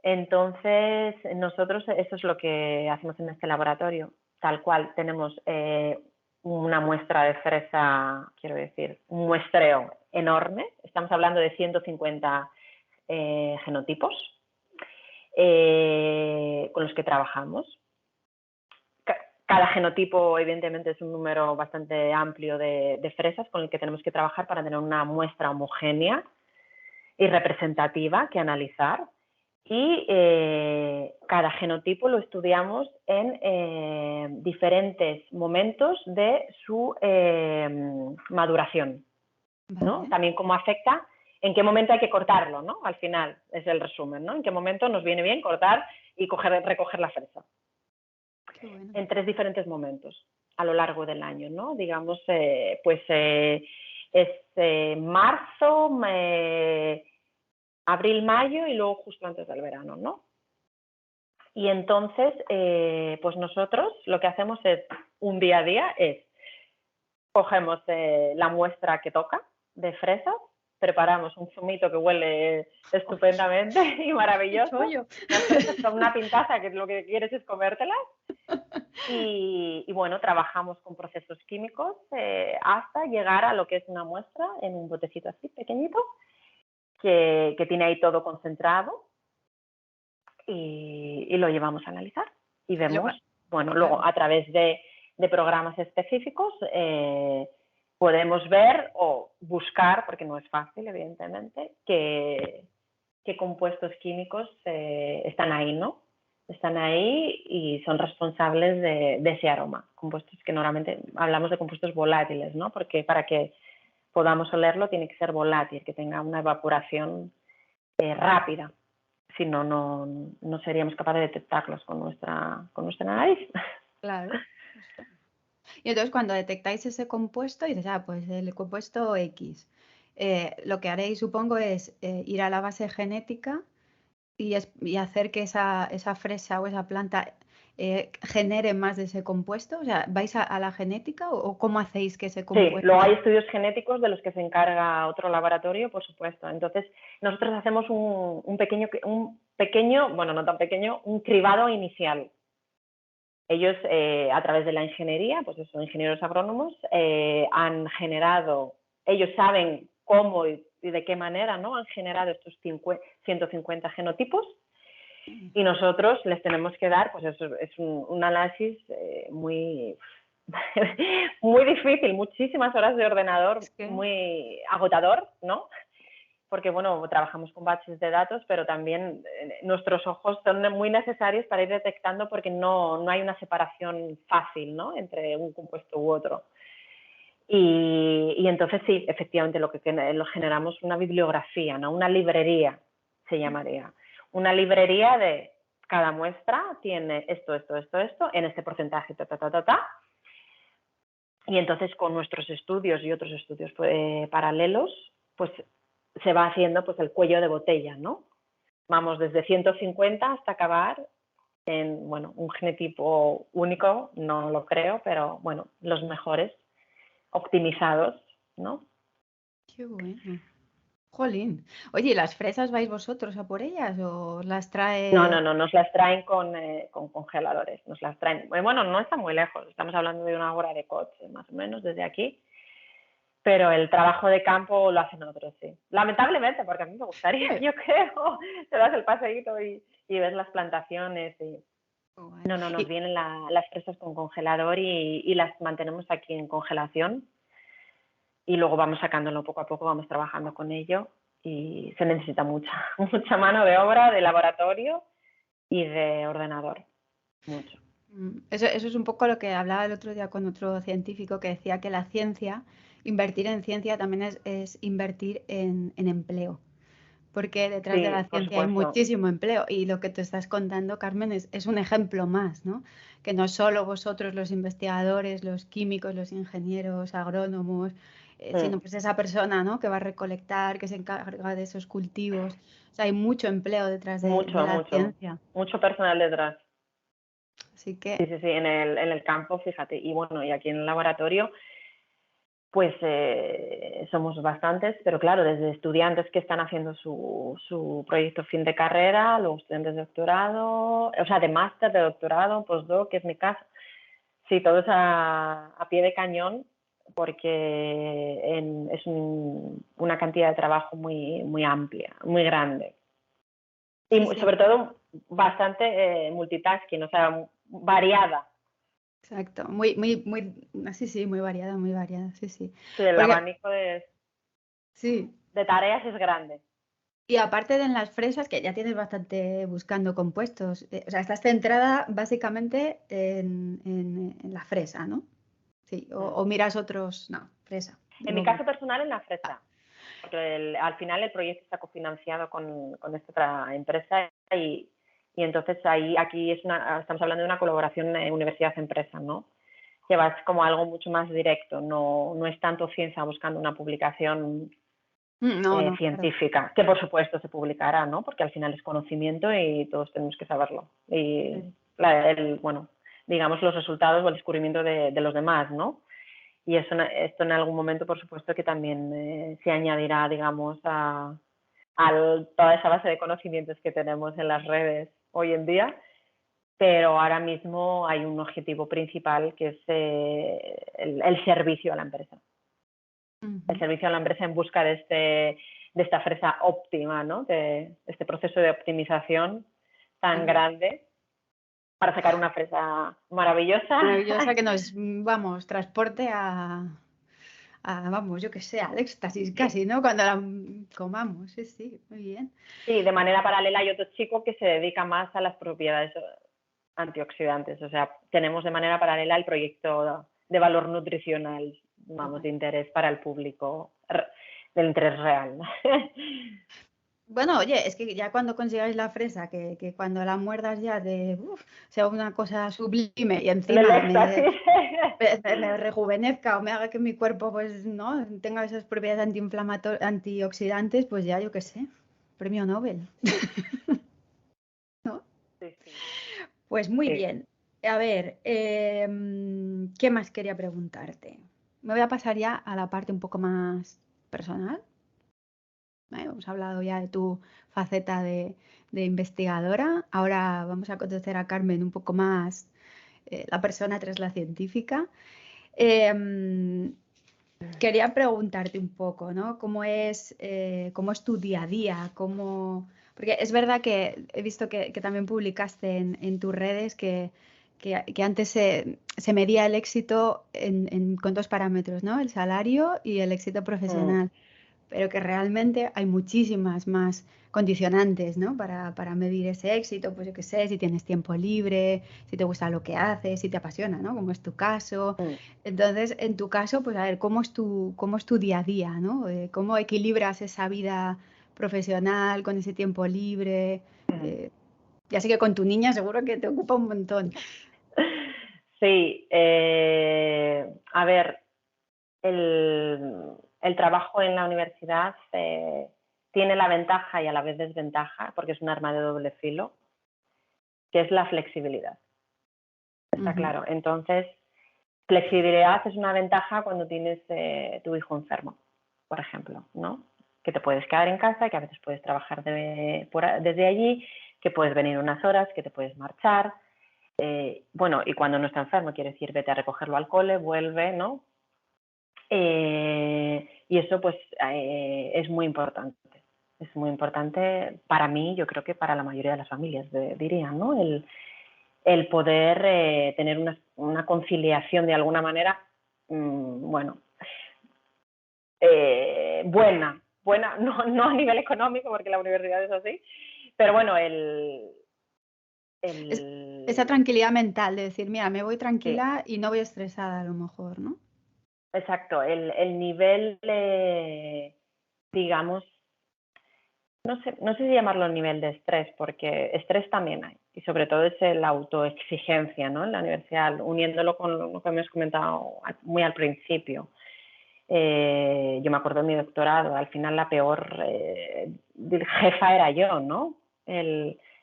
Entonces, nosotros eso es lo que hacemos en este laboratorio. Tal cual, tenemos una muestra de fresa, quiero decir, un muestreo enorme. Estamos hablando de 150 genotipos con los que trabajamos. Cada genotipo, evidentemente, es un número bastante amplio de fresas con el que tenemos que trabajar para tener una muestra homogénea y representativa que analizar. Y cada genotipo lo estudiamos en diferentes momentos de su maduración, ¿no? También cómo afecta, en qué momento hay que cortarlo, ¿no? Al final es el resumen, ¿no? En qué momento nos viene bien cortar y recoger la fresa. Bueno. En 3 diferentes momentos a lo largo del año, ¿no? Digamos, pues es marzo, abril, mayo y luego justo antes del verano, ¿no? Y entonces, pues nosotros lo que hacemos es, un día a día, cogemos la muestra que toca de fresas, preparamos un zumito que huele estupendamente y maravilloso. Las fresas son una pintaza que lo que quieres es comértelas. Y bueno, trabajamos con procesos químicos hasta llegar a lo que es una muestra en un botecito así pequeñito. que tiene ahí todo concentrado y lo llevamos a analizar. Y vemos, bueno, luego a través de programas específicos podemos ver o buscar, porque no es fácil, evidentemente, qué compuestos químicos están ahí, ¿no? Están ahí y son responsables de ese aroma. Compuestos que normalmente hablamos de compuestos volátiles, ¿no? Porque para que podamos olerlo tiene que ser volátil, que tenga una evaporación rápida. Si no, no seríamos capaces de detectarlos con nuestra nariz. Claro. Y entonces cuando detectáis ese compuesto, dices, pues el compuesto X. Lo que haréis, supongo, es ir a la base genética y hacer que esa fresa o esa planta genere más de ese compuesto. O sea, ¿vais a la genética o cómo hacéis que ese Sí, compuesto? luego hay estudios genéticos de los que se encarga otro laboratorio, por supuesto. Entonces, nosotros hacemos un pequeño, bueno, no tan pequeño, un cribado inicial. Ellos, a través de la ingeniería, pues son ingenieros agrónomos, han generado, ellos saben cómo y de qué manera, ¿no? Han generado estos 150 genotipos y nosotros les tenemos que dar, pues eso es un análisis muy, muy difícil, muchísimas horas de ordenador, muy agotador, ¿no? Porque, bueno, trabajamos con baches de datos, pero también nuestros ojos son muy necesarios para ir detectando porque no hay una separación fácil, ¿no? Entre un compuesto u otro. Y entonces sí, efectivamente lo generamos una bibliografía, ¿no? Una librería se llamaría. Una librería de cada muestra tiene esto, en este porcentaje, Y entonces con nuestros estudios y otros estudios paralelos, pues se va haciendo pues el cuello de botella, ¿no? Vamos desde 150 hasta acabar en, bueno, un genotipo único, no lo creo, pero bueno, los mejores, optimizados, ¿no? Qué bueno. Jolín. Oye, ¿y las fresas vais vosotros a por ellas o las trae? No, nos las traen con congeladores, nos las traen, bueno, no está muy lejos, estamos hablando de 1 hora de coche, más o menos, desde aquí. Pero el trabajo de campo lo hacen otros, sí. Lamentablemente, porque a mí me gustaría, yo creo, te das el paseíto y ves las plantaciones. No, nos vienen las fresas con congelador y las mantenemos aquí en congelación y luego vamos sacándolo poco a poco, vamos trabajando con ello y se necesita mucha mano de obra, de laboratorio y de ordenador, mucho. Eso es un poco lo que hablaba el otro día con otro científico que decía que la ciencia, invertir en ciencia también es invertir en empleo, porque detrás de Sí, la por ciencia hay supuesto. muchísimo empleo y lo que te estás contando, Carmen, es un ejemplo más, ¿no? Que no solo vosotros los investigadores, los químicos, los ingenieros, agrónomos, sino pues esa persona, ¿no? Que va a recolectar, que se encarga de esos cultivos. O sea, hay mucho empleo detrás de la ciencia. Mucho personal detrás. Así que... Sí, en el campo, fíjate. Y bueno, y aquí en el laboratorio, pues somos bastantes, pero claro, desde estudiantes que están haciendo su proyecto fin de carrera, luego estudiantes de doctorado, o sea, de máster, de doctorado, postdoc, que es mi caso. Sí, todo es a pie de cañón porque es una cantidad de trabajo muy, muy amplia, muy grande. Y Sí. sobre todo bastante multitasking, o sea, variada. Exacto, sí, muy variada, sí. Sí, el abanico de tareas es grande. Y aparte de en las fresas, que ya tienes bastante buscando compuestos, o sea, estás centrada básicamente en la fresa, ¿no? Sí, o miras otros, no, fresa. En mi caso personal, en la fresa, porque al final el proyecto está cofinanciado con esta otra empresa y entonces aquí estamos hablando de una colaboración universidad-empresa, ¿no? Que vas como algo mucho más directo, no es tanto ciencia buscando una publicación científica, claro. Que por supuesto se publicará, ¿no? Porque al final es conocimiento y todos tenemos que saberlo. Y bueno, digamos los resultados o el descubrimiento de los demás, ¿no? Y esto en algún momento, por supuesto, que también se añadirá, digamos, a toda esa base de conocimientos que tenemos en las redes hoy en día. Pero ahora mismo hay un objetivo principal que es el servicio a la empresa. El servicio a la empresa en busca de esta fresa óptima, ¿no? De este proceso de optimización tan grande para sacar una fresa maravillosa. Maravillosa que nos, vamos, transporte vamos, yo que sé, al éxtasis casi, ¿no? Cuando la comamos, sí, muy bien. Sí, de manera paralela hay otro chico que se dedica más a las propiedades antioxidantes. O sea, tenemos de manera paralela el proyecto de valor nutricional, vamos, de interés para el público, del interés real. Bueno, oye, es que ya cuando consigáis la fresa, que cuando la muerdas ya sea una cosa sublime y encima me rejuvenezca o me haga que mi cuerpo pues no tenga esas propiedades antioxidantes, pues ya yo qué sé, premio Nobel. ¿No? Sí, sí. Pues muy Sí. bien. A ver, ¿qué más quería preguntarte? Me voy a pasar ya a la parte un poco más personal. Hemos hablado ya de tu faceta de investigadora. Ahora vamos a conocer a Carmen un poco más, la persona tras la científica. Quería preguntarte un poco, ¿no? Cómo es tu día a día? Porque es verdad que he visto que también publicaste en tus redes que antes se medía el éxito con dos parámetros, ¿no? El salario y el éxito profesional, pero que realmente hay muchísimas más condicionantes, ¿no? Para medir ese éxito, pues yo qué sé, si tienes tiempo libre, si te gusta lo que haces, si te apasiona, ¿no? Como es tu caso. Entonces, en tu caso, pues a ver, cómo es tu día a día, ¿no? ¿Cómo equilibras esa vida profesional con ese tiempo libre? Ya sé que con tu niña seguro que te ocupa un montón. Sí, a ver, el trabajo en la universidad tiene la ventaja y a la vez desventaja, porque es un arma de doble filo, que es la flexibilidad. Está claro. Entonces, flexibilidad es una ventaja cuando tienes tu hijo enfermo, por ejemplo, ¿no? Que te puedes quedar en casa, que a veces puedes trabajar desde allí, que puedes venir unas horas, que te puedes marchar. Bueno, y cuando no está enfermo, quiere decir, vete a recogerlo al cole, vuelve, ¿no? Y eso pues es muy importante. Es muy importante para mí, yo creo que para la mayoría de las familias, dirían, ¿no? El poder tener una conciliación de alguna manera, bueno, buena, no a nivel económico, porque la universidad es así, pero bueno, Esa tranquilidad mental de decir, mira, me voy sí, tranquila y no voy estresada a lo mejor, ¿no? exacto, el nivel, digamos, no sé si llamarlo el nivel de estrés, porque estrés también hay, y sobre todo es la autoexigencia, ¿no? En la universidad, uniéndolo con lo que me has comentado muy al principio. Yo me acuerdo de mi doctorado, al final la peor jefa era yo, ¿no?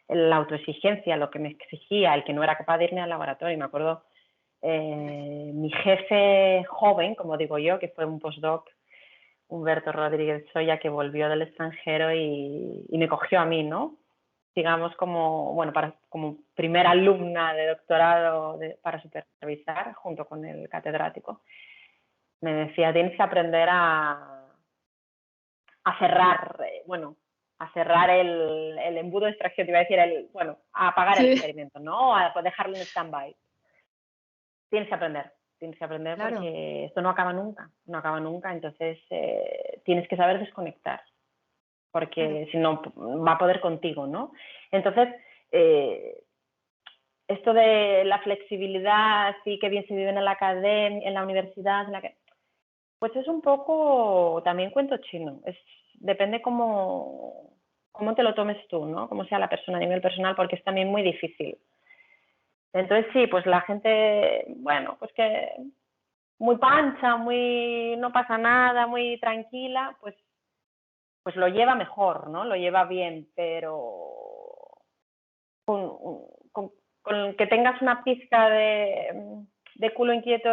La autoexigencia, lo que me exigía, el que no era capaz de irme al laboratorio. Me acuerdo mi jefe joven, como digo yo, que fue un postdoc, Humberto Rodríguez Soya, que volvió del extranjero y me cogió a mí, ¿no? Digamos como primera alumna de doctorado para supervisar junto con el catedrático. Me decía, tienes que aprender a cerrar, a cerrar el embudo de extracción, te iba a decir, a apagar el experimento, ¿no? A dejarlo en stand-by. Tienes que aprender Claro. porque esto no acaba nunca, entonces tienes que saber desconectar, porque si no va a poder contigo, ¿no? Entonces, esto de la flexibilidad, sí que bien se vive en la academia, en la universidad, pues es un poco también cuento chino. Depende cómo te lo tomes tú, ¿no? Cómo sea la persona a nivel personal, porque es también muy difícil. Entonces sí, pues la gente, bueno, pues que muy pancha, muy no pasa nada, muy tranquila, pues lo lleva mejor, ¿no? Lo lleva bien, pero con que tengas una pizca de culo inquieto,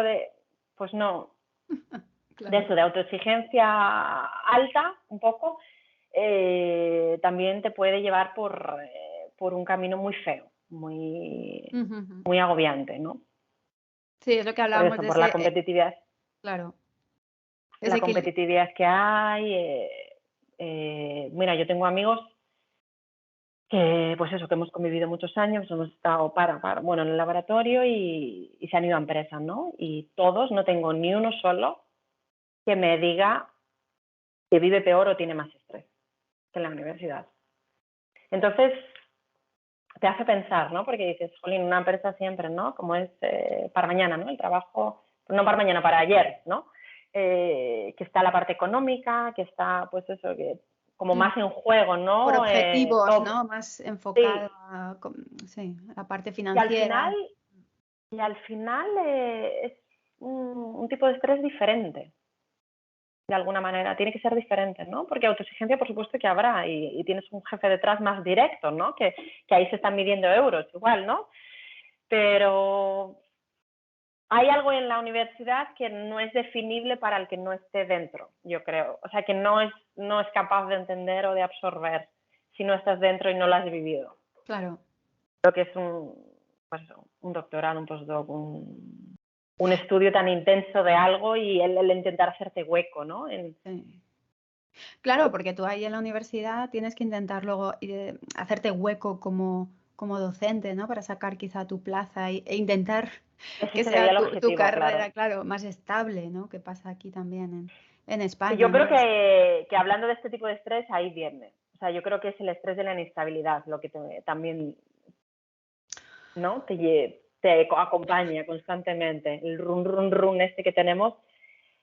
pues no, Claro. de eso, de autoexigencia alta, un poco, también te puede llevar por un camino muy feo, muy agobiante, ¿no? Sí, es lo que Por hablábamos eso, de por la ese, competitividad. claro, ese La equilibrio. competitividad que hay, Mira, yo tengo amigos que, pues eso, que hemos convivido muchos años, hemos estado bueno, en el laboratorio y se han ido a empresas, ¿no? Y todos, no tengo ni uno solo que me diga que vive peor o tiene más estrés que en la universidad. Entonces, te hace pensar, ¿no? Porque dices, jolín, una empresa siempre, ¿no? Como es para mañana, ¿no? El trabajo, no para mañana, para ayer, ¿no? Que está la parte económica, que está, pues eso, que como más en juego, Por ¿no? objetivos, ¿no? Más enfocado Sí, a, sí, a la parte y al financiera. final, es un tipo de estrés diferente, de alguna manera, tiene que ser diferente, ¿no? Porque autoexigencia, por supuesto que habrá, y tienes un jefe detrás más directo, ¿no? Que ahí se están midiendo euros, igual, ¿no? Pero hay algo en la universidad que no es definible para el que no esté dentro, yo creo. O sea, que no es capaz de entender o de absorber si no estás dentro y no lo has vivido. Claro. Lo que es pues, un doctorado, un postdoc, un estudio tan intenso de algo y el intentar hacerte hueco, ¿no? Sí. Claro, porque tú ahí en la universidad tienes que intentar luego hacerte hueco como docente, ¿no? Para sacar quizá tu plaza e intentar Ese que sería sea el tu objetivo, carrera, claro. claro, más estable, ¿no? Que pasa aquí también en Que yo España, creo ¿no? que hablando de este tipo de estrés, ahí viene. O sea, yo creo que es el estrés de la inestabilidad lo que también, ¿no? Te acompaña constantemente, el run este que tenemos,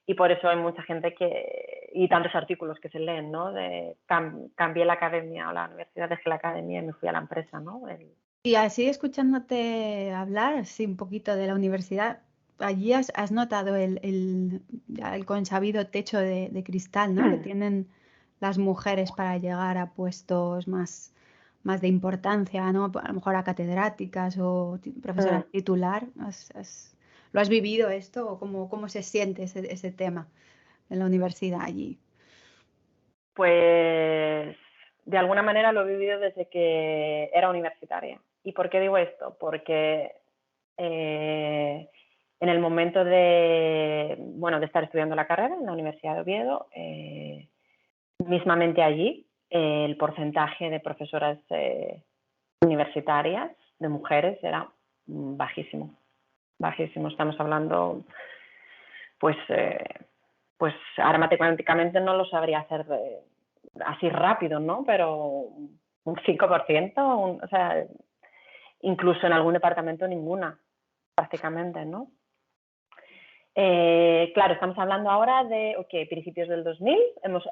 y por eso hay mucha gente y tantos artículos que se leen, ¿no? Cambié la academia o la universidad, dejé la academia y me fui a la empresa, ¿no? Y así escuchándote hablar, así un poquito de la universidad, allí has notado ya el consabido techo de cristal, ¿no? Que tienen las mujeres para llegar a puestos más de importancia, ¿no? A lo mejor a catedráticas o profesoras titular. ¿Lo has vivido esto o cómo se siente ese tema en la universidad allí? Pues de alguna manera lo he vivido desde que era universitaria. ¿Y por qué digo esto? Porque en el momento de estar estudiando la carrera en la Universidad de Oviedo, mismamente allí, el porcentaje de profesoras universitarias de mujeres era bajísimo, bajísimo. Estamos hablando, pues ahora matemáticamente no lo sabría hacer así rápido, ¿no? Pero un 5%, o sea, incluso en algún departamento ninguna, prácticamente, ¿no? Claro, estamos hablando ahora de, principios del 2000,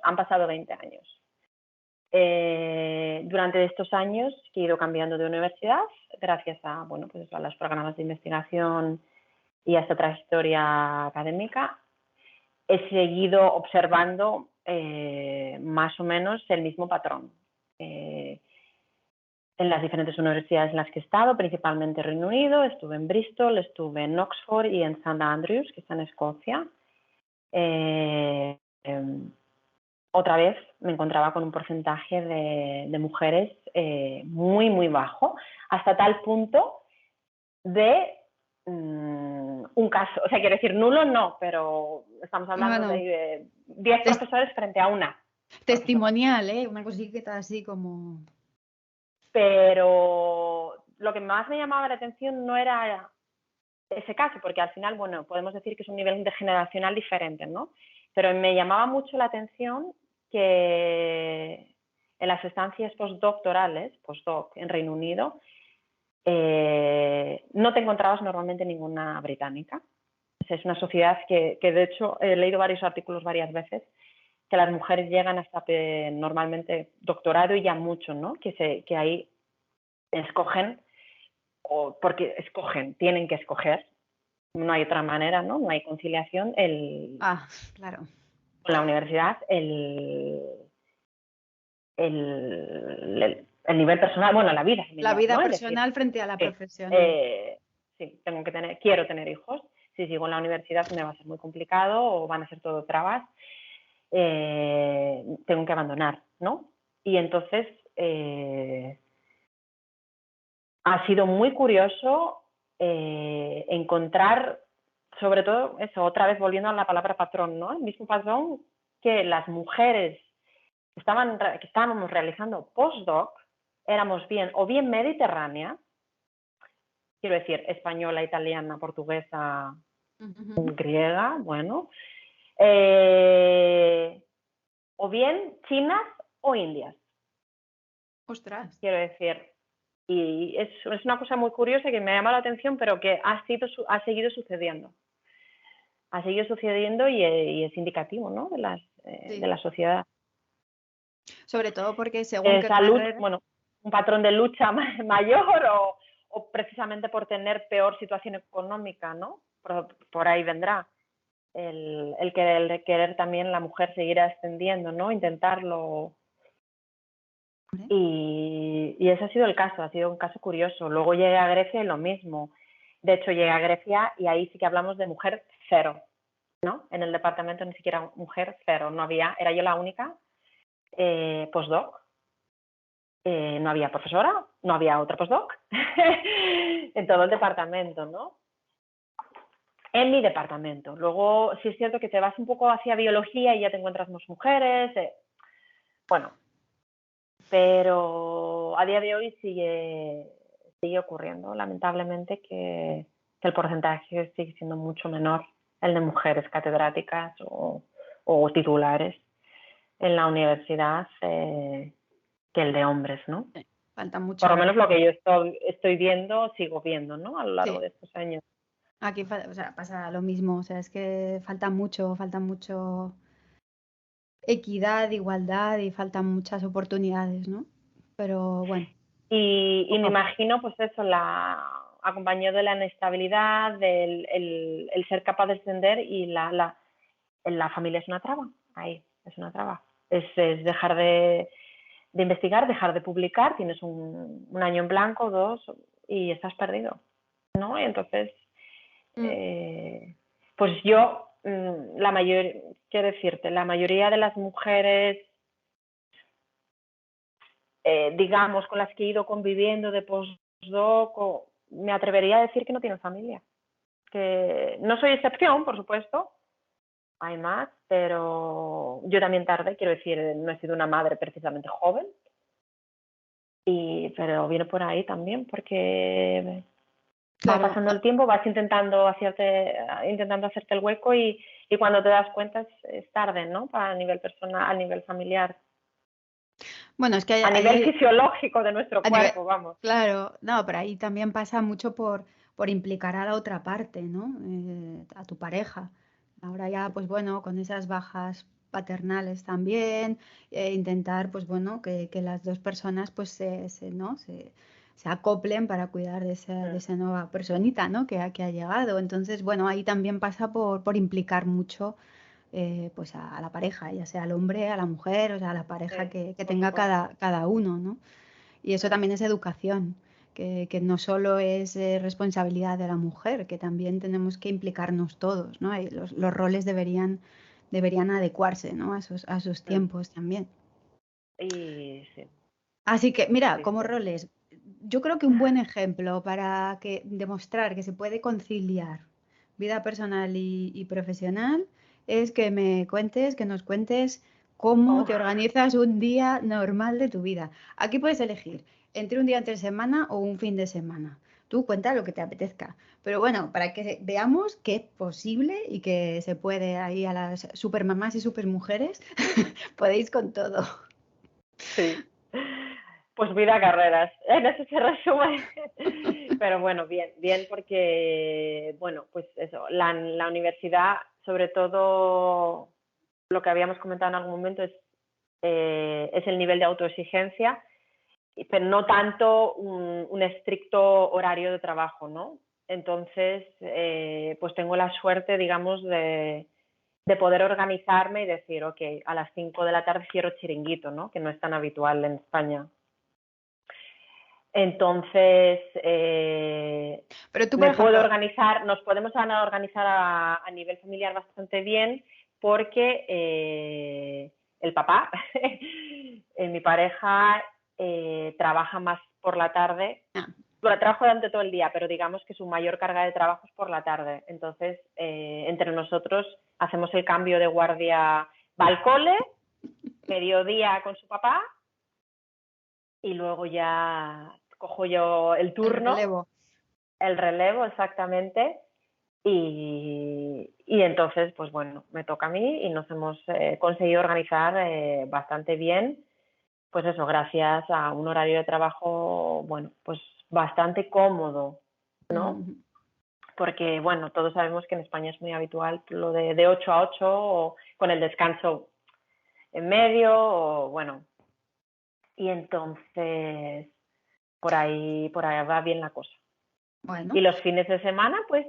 han pasado 20 años. Durante estos años que he ido cambiando de universidad, gracias a, pues a los programas de investigación y a esta trayectoria académica, he seguido observando más o menos el mismo patrón. En las diferentes universidades en las que he estado, principalmente Reino Unido, estuve en Bristol, estuve en Oxford y en St Andrews, que está en Escocia. Otra vez me encontraba con un porcentaje de mujeres muy, muy bajo, hasta tal punto de un caso, o sea, quiero decir, nulo no, pero estamos hablando Bueno, de 10 profesores frente a una profesora. testimonial, ¿eh? Una cosita así como... Pero lo que más me llamaba la atención no era ese caso, porque al final, bueno, podemos decir que es un nivel generacional diferente, ¿no? Pero me llamaba mucho la atención que en las estancias postdoctorales, postdoc en Reino Unido, no te encontrabas normalmente ninguna británica. Es una sociedad que de hecho he leído varios artículos varias veces, que las mujeres llegan hasta normalmente doctorado y ya mucho, ¿no? Que ahí escogen, porque tienen que escoger, no hay otra manera, ¿no? No hay conciliación, Ah, claro. con la universidad, el nivel personal, bueno, la vida La familiar, vida ¿no? Es decir, personal frente a la sí, profesional. sí, quiero tener hijos, si sigo en la universidad me va a ser muy complicado o van a ser todo trabas, tengo que abandonar, ¿no? Y entonces ha sido muy curioso encontrar, sobre todo eso, otra vez volviendo a la palabra patrón, ¿no? El mismo patrón que las mujeres que estábamos realizando postdoc éramos bien o bien mediterráneas, quiero decir, española, italiana, portuguesa, griega, bueno, o bien chinas o indias. Ostras. Quiero decir, y es una cosa muy curiosa que me llama la atención, pero que ha seguido sucediendo. Ha seguido sucediendo y es indicativo, ¿no? de la sociedad. Sobre todo porque según qué Salud, carrera... bueno, un patrón de lucha mayor o precisamente por tener peor situación económica, ¿no? Por ahí vendrá el querer también la mujer seguir ascendiendo, ¿no? Intentarlo. Y ese ha sido el caso, ha sido un caso curioso. Luego llegué a Grecia y lo mismo. De hecho, llegué a Grecia y ahí sí que hablamos de mujer cero, ¿no? En el departamento ni siquiera mujer cero, no había, era yo la única postdoc. No había profesora, no había otra postdoc en todo el departamento, ¿no? En mi departamento. Luego, sí es cierto que te vas un poco hacia biología y ya te encuentras más mujeres. Bueno, pero a día de hoy sigue ocurriendo, lamentablemente, que el porcentaje sigue siendo mucho menor, el de mujeres catedráticas o titulares en la universidad que el de hombres, ¿no? Falta mucho. Por lo menos lo que yo estoy viendo, sigo viendo, ¿no? A lo largo de estos años. Aquí pasa lo mismo, o sea, es que falta mucho equidad, igualdad y faltan muchas oportunidades, ¿no? Pero bueno. Y me imagino, pues eso, acompañado de la inestabilidad, el ser capaz de ascender y la familia es una traba, ahí, es una traba. Es dejar de investigar, dejar de publicar, tienes un año en blanco, 2, y estás perdido, ¿no? Y entonces, pues yo, quiero decirte, la mayoría de las mujeres, digamos, con las que he ido conviviendo de postdoc, me atrevería a decir que no tienen familia. Que no soy excepción, por supuesto, hay más, pero yo también tarde, quiero decir, no he sido una madre precisamente joven, pero viene por ahí también, porque va pasando el tiempo, vas intentando hacerte el hueco y cuando te das cuenta es tarde, ¿no? A nivel personal, a nivel familiar. Bueno, es que a nivel fisiológico de nuestro cuerpo, vamos. Claro, no, pero ahí también pasa mucho por implicar a la otra parte, ¿no? A tu pareja. Ahora ya, pues bueno, con esas bajas paternales también, intentar, pues bueno, que las dos personas pues se acoplen para cuidar de esa nueva personita, ¿no? Que ha llegado. Entonces, bueno, ahí también pasa por implicar mucho pues a la pareja, ya sea al hombre, a la mujer, o sea, a la pareja que tenga cada uno, ¿no? Y eso también es educación, que no solo es responsabilidad de la mujer, que también tenemos que implicarnos todos, ¿no? Y los roles deberían adecuarse, ¿no? A sus tiempos también. Y sí. Así que, mira, como roles, yo creo que un buen ejemplo para demostrar que se puede conciliar vida personal y profesional es que nos cuentes cómo te organizas un día normal de tu vida. Aquí puedes elegir entre un día entre semana o un fin de semana. Tú cuenta lo que te apetezca. Pero bueno, para que veamos que es posible y que se puede ahí a las supermamás y supermujeres, podéis con todo. Sí. Pues vida carreras, en eso se resume. Pero bueno, bien porque, bueno, pues eso, la universidad, sobre todo lo que habíamos comentado en algún momento es el nivel de autoexigencia, pero no tanto un estricto horario de trabajo, ¿no? Entonces, pues tengo la suerte, digamos, de poder organizarme y decir, ok, a las 5 de la tarde cierro chiringuito, ¿no? Que no es tan habitual en España. Entonces, Pero tú, por me ejemplo, puedo organizar, nos podemos organizar a nivel familiar bastante bien porque el papá, mi pareja, trabaja más por la tarde. Trabajo durante todo el día, pero digamos que su mayor carga de trabajo es por la tarde. Entonces, entre nosotros hacemos el cambio de guardia, va al cole mediodía con su papá y luego ya cojo yo el El turno, relevo. el relevo exactamente. Y entonces, pues bueno, me toca a mí y nos hemos conseguido organizar bastante bien, pues eso, gracias a un horario de trabajo, bueno, pues bastante cómodo, ¿no? Mm, Porque, bueno, todos sabemos que en España es muy habitual lo de 8 a 8 o con el descanso en medio, o bueno, y entonces por ahí va bien la cosa. Y bueno, los fines de semana, pues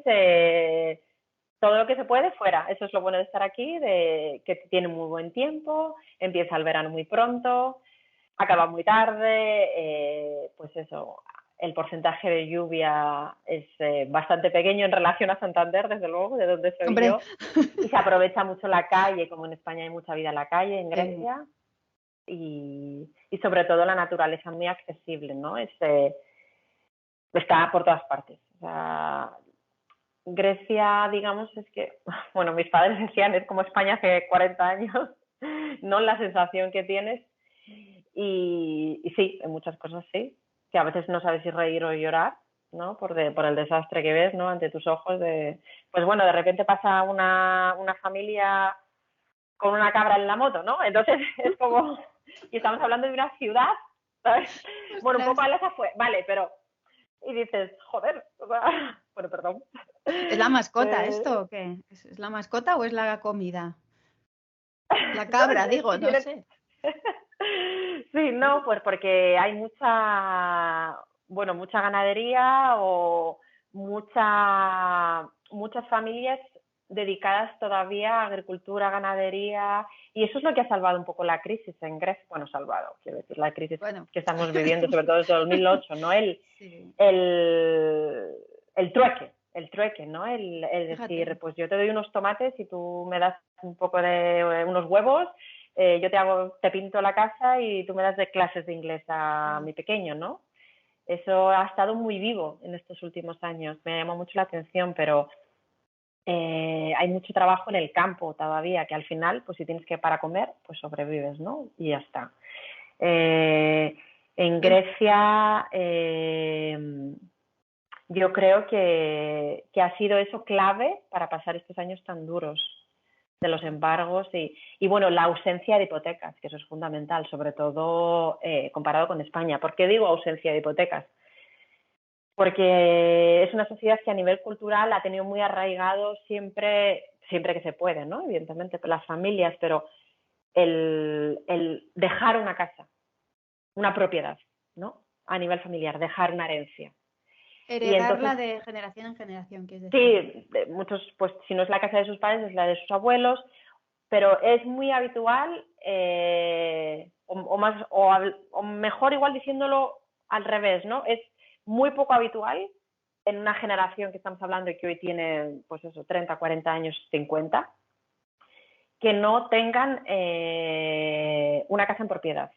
todo lo que se puede fuera. Eso es lo bueno de estar aquí, de que tiene muy buen tiempo, empieza el verano muy pronto, acaba muy tarde, pues eso, el porcentaje de lluvia es bastante pequeño en relación a Santander, desde luego, de donde soy hombre, yo, y se aprovecha mucho la calle, como en España hay mucha vida en la calle, en sí. Grecia, y sobre todo la naturaleza muy accesible, ¿no? Está por todas partes. O sea, Grecia, digamos, es que, bueno, mis padres decían, es como España hace 40 años, ¿no? La sensación que tienes. Y sí, en muchas cosas sí, que a veces no sabes si reír o llorar, ¿no? Por el desastre que ves, ¿no? Ante tus ojos de, pues bueno, de repente pasa una familia con una cabra en la moto, ¿no? Entonces es como, y estamos hablando de una ciudad, ¿sabes? Bueno, un poco Ostras. a las fue, vale, pero, y dices, joder, o sea, bueno, perdón. ¿Es la mascota Eh, esto o qué? ¿Es la mascota o es la comida? La no, cabra, es digo, que no tiene... sé. Sí, no, pues porque hay mucha, bueno, mucha ganadería o muchas familias dedicadas todavía a agricultura, ganadería, y eso es lo que ha salvado un poco la crisis en Grecia. Bueno, salvado, quiero decir, la crisis Bueno, que estamos viviendo, sobre todo desde 2008, ¿no? sí, El, el trueque, ¿no? El fíjate. decir, pues yo te doy unos tomates y tú me das un poco de unos huevos, yo te pinto la casa y tú me das de clases de inglés a Sí. mi pequeño, ¿no? Eso ha estado muy vivo en estos últimos años, me llama mucho la atención, pero hay mucho trabajo en el campo todavía, que al final, pues si tienes que para comer, pues sobrevives, ¿no? Y ya está. Eh, en Yo, Grecia, yo creo que ha sido eso clave para pasar estos años tan duros de los embargos y bueno, la ausencia de hipotecas, que eso es fundamental, sobre todo comparado con España. ¿Por qué digo ausencia de hipotecas? Porque es una sociedad que a nivel cultural ha tenido muy arraigado siempre, siempre que se puede, ¿no? Evidentemente, las familias, pero el dejar una casa, una propiedad, ¿no? A nivel familiar, dejar una herencia. Y entonces heredarla de generación en generación, quieres decir. sí, muchos, pues si no es la casa de sus padres, es la de sus abuelos, pero es muy habitual, o mejor igual diciéndolo al revés, ¿no? Es muy poco habitual en una generación que estamos hablando y que hoy tiene, pues eso, 30, 40 años, 50, que no tengan una casa en propiedad.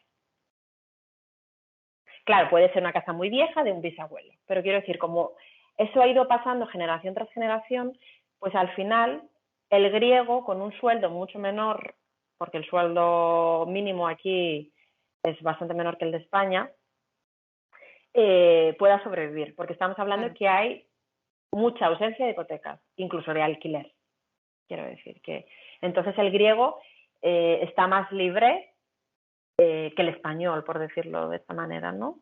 Claro, puede ser una casa muy vieja de un bisabuelo, pero quiero decir, como eso ha ido pasando generación tras generación, pues al final el griego con un sueldo mucho menor, porque el sueldo mínimo aquí es bastante menor que el de España, pueda sobrevivir, porque estamos hablando de Claro. que hay mucha ausencia de hipotecas, incluso de alquiler. Quiero decir que entonces el griego está más libre que el español, por decirlo de esta manera, ¿no?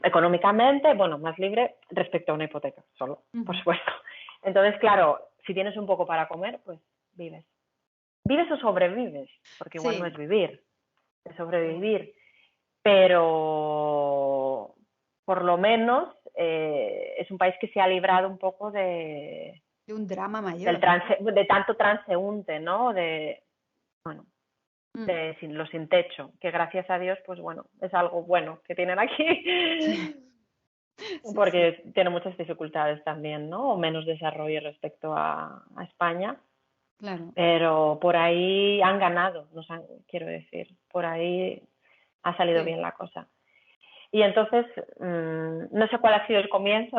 Económicamente, bueno, más libre respecto a una hipoteca, solo, por Ujú. supuesto. Entonces, claro, si tienes un poco para comer, pues vives. Vives o sobrevives, porque igual no es Sí, vivir, es sí. sobrevivir, pero por lo menos es un país que se ha librado un poco De un drama mayor, ¿no? de tanto transeúnte, ¿no? De, bueno, Mm, de los sin techo, que gracias a Dios, pues bueno, es algo bueno que tienen sí, aquí, sí, sí, porque tiene muchas dificultades también, ¿no? O menos desarrollo respecto a España, claro. pero por ahí han ganado, quiero decir, por ahí ha salido Sí. bien la cosa. Y entonces, no sé cuál ha sido el comienzo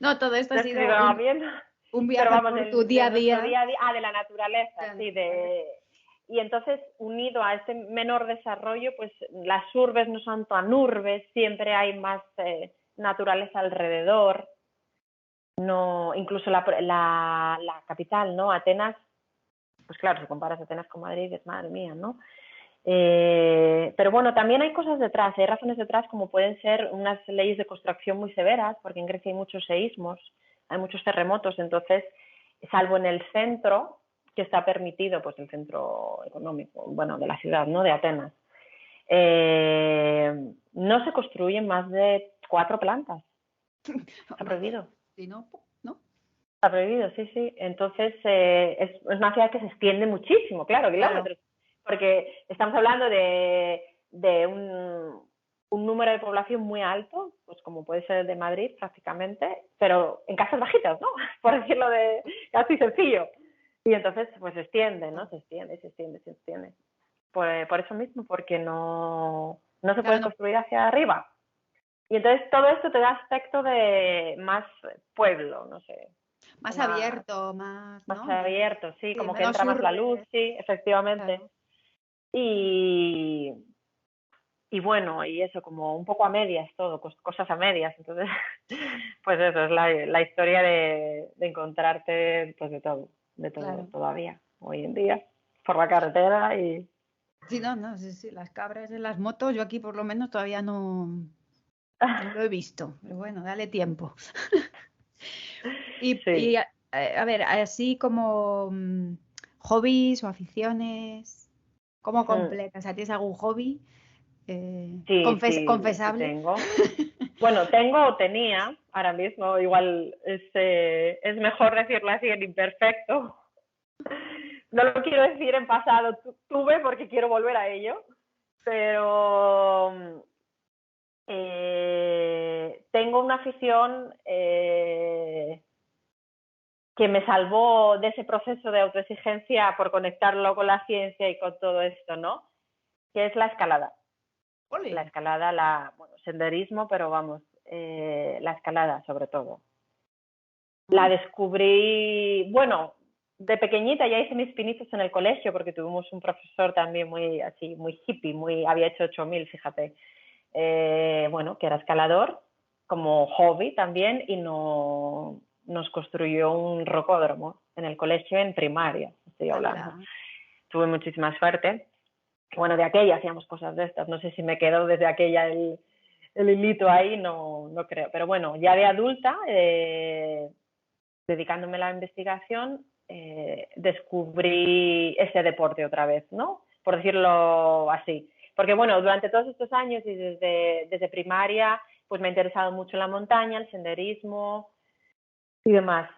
No, todo esto de ha este sido un, divagamiento. Un pero viaje vamos, por tu día a nuestro día. día a día, de la naturaleza, Claro, sí, claro. y entonces unido a este menor desarrollo, pues las urbes no son tan urbes, siempre hay más naturaleza alrededor, no, incluso la capital, ¿no? Atenas, pues claro, si comparas Atenas con Madrid, es madre mía, ¿no? Pero bueno, también hay cosas detrás, hay razones detrás como pueden ser unas leyes de construcción muy severas, porque en Grecia hay muchos seísmos, hay muchos terremotos, entonces, salvo en el centro, que está permitido, pues el centro económico, bueno, de la ciudad, ¿no? De Atenas, no se construyen más de 4 plantas, está prohibido. Si no, ¿no? Está prohibido, sí, sí. Entonces, es una ciudad que se extiende muchísimo, claro, kilómetros. Porque estamos hablando de un número de población muy alto, pues como puede ser el de Madrid prácticamente, pero en casas bajitas, ¿no? Por decirlo de casi sencillo. Y entonces, pues se extiende, ¿no? Se extiende, se extiende, se extiende. Por eso mismo, porque no se puede Claro, no, construir hacia arriba. Y entonces todo esto te da aspecto de más pueblo, no sé, más más, abierto, más, más ¿no? abierto, sí, Sí, como que menos entra más la luz, urbe. sí, efectivamente. Claro. Y, y bueno, y eso, como un poco a medias todo, cosas a medias. Entonces, pues eso es la historia de encontrarte pues de todo Claro. todavía, hoy en día, por la carretera y... Sí, no, no, sí, sí, las cabras en las motos, yo aquí por lo menos todavía no lo he visto, pero bueno, dale tiempo. Sí. A ver, así como hobbies o aficiones, ¿cómo Mm. completas? ¿Tienes algún hobby Sí, sí confesable? tengo. Bueno, tengo o tenía, ahora mismo igual es mejor decirlo así en imperfecto. No lo quiero decir en pasado, tuve porque quiero volver a ello, pero tengo una afición que me salvó de ese proceso de autoexigencia por conectarlo con la ciencia y con todo esto, ¿no? Que es la escalada. La Ole. escalada, bueno, senderismo, pero vamos, la escalada sobre todo. La Ah, descubrí, bueno, de pequeñita ya hice mis pinitos en el colegio porque tuvimos un profesor también muy así, muy hippie, había hecho 8000, fíjate, bueno, que era escalador como hobby también y nos construyó un rocódromo en el colegio en primaria, estoy hablando. ala. Tuve muchísima suerte. Bueno, de aquella hacíamos cosas de estas, no sé si me quedó desde aquella el hilito ahí, no creo, pero bueno, ya de adulta, dedicándome a la investigación, descubrí ese deporte otra vez, ¿no? Por decirlo así. Porque bueno, durante todos estos años y desde primaria, pues me ha interesado mucho la montaña, el senderismo y demás.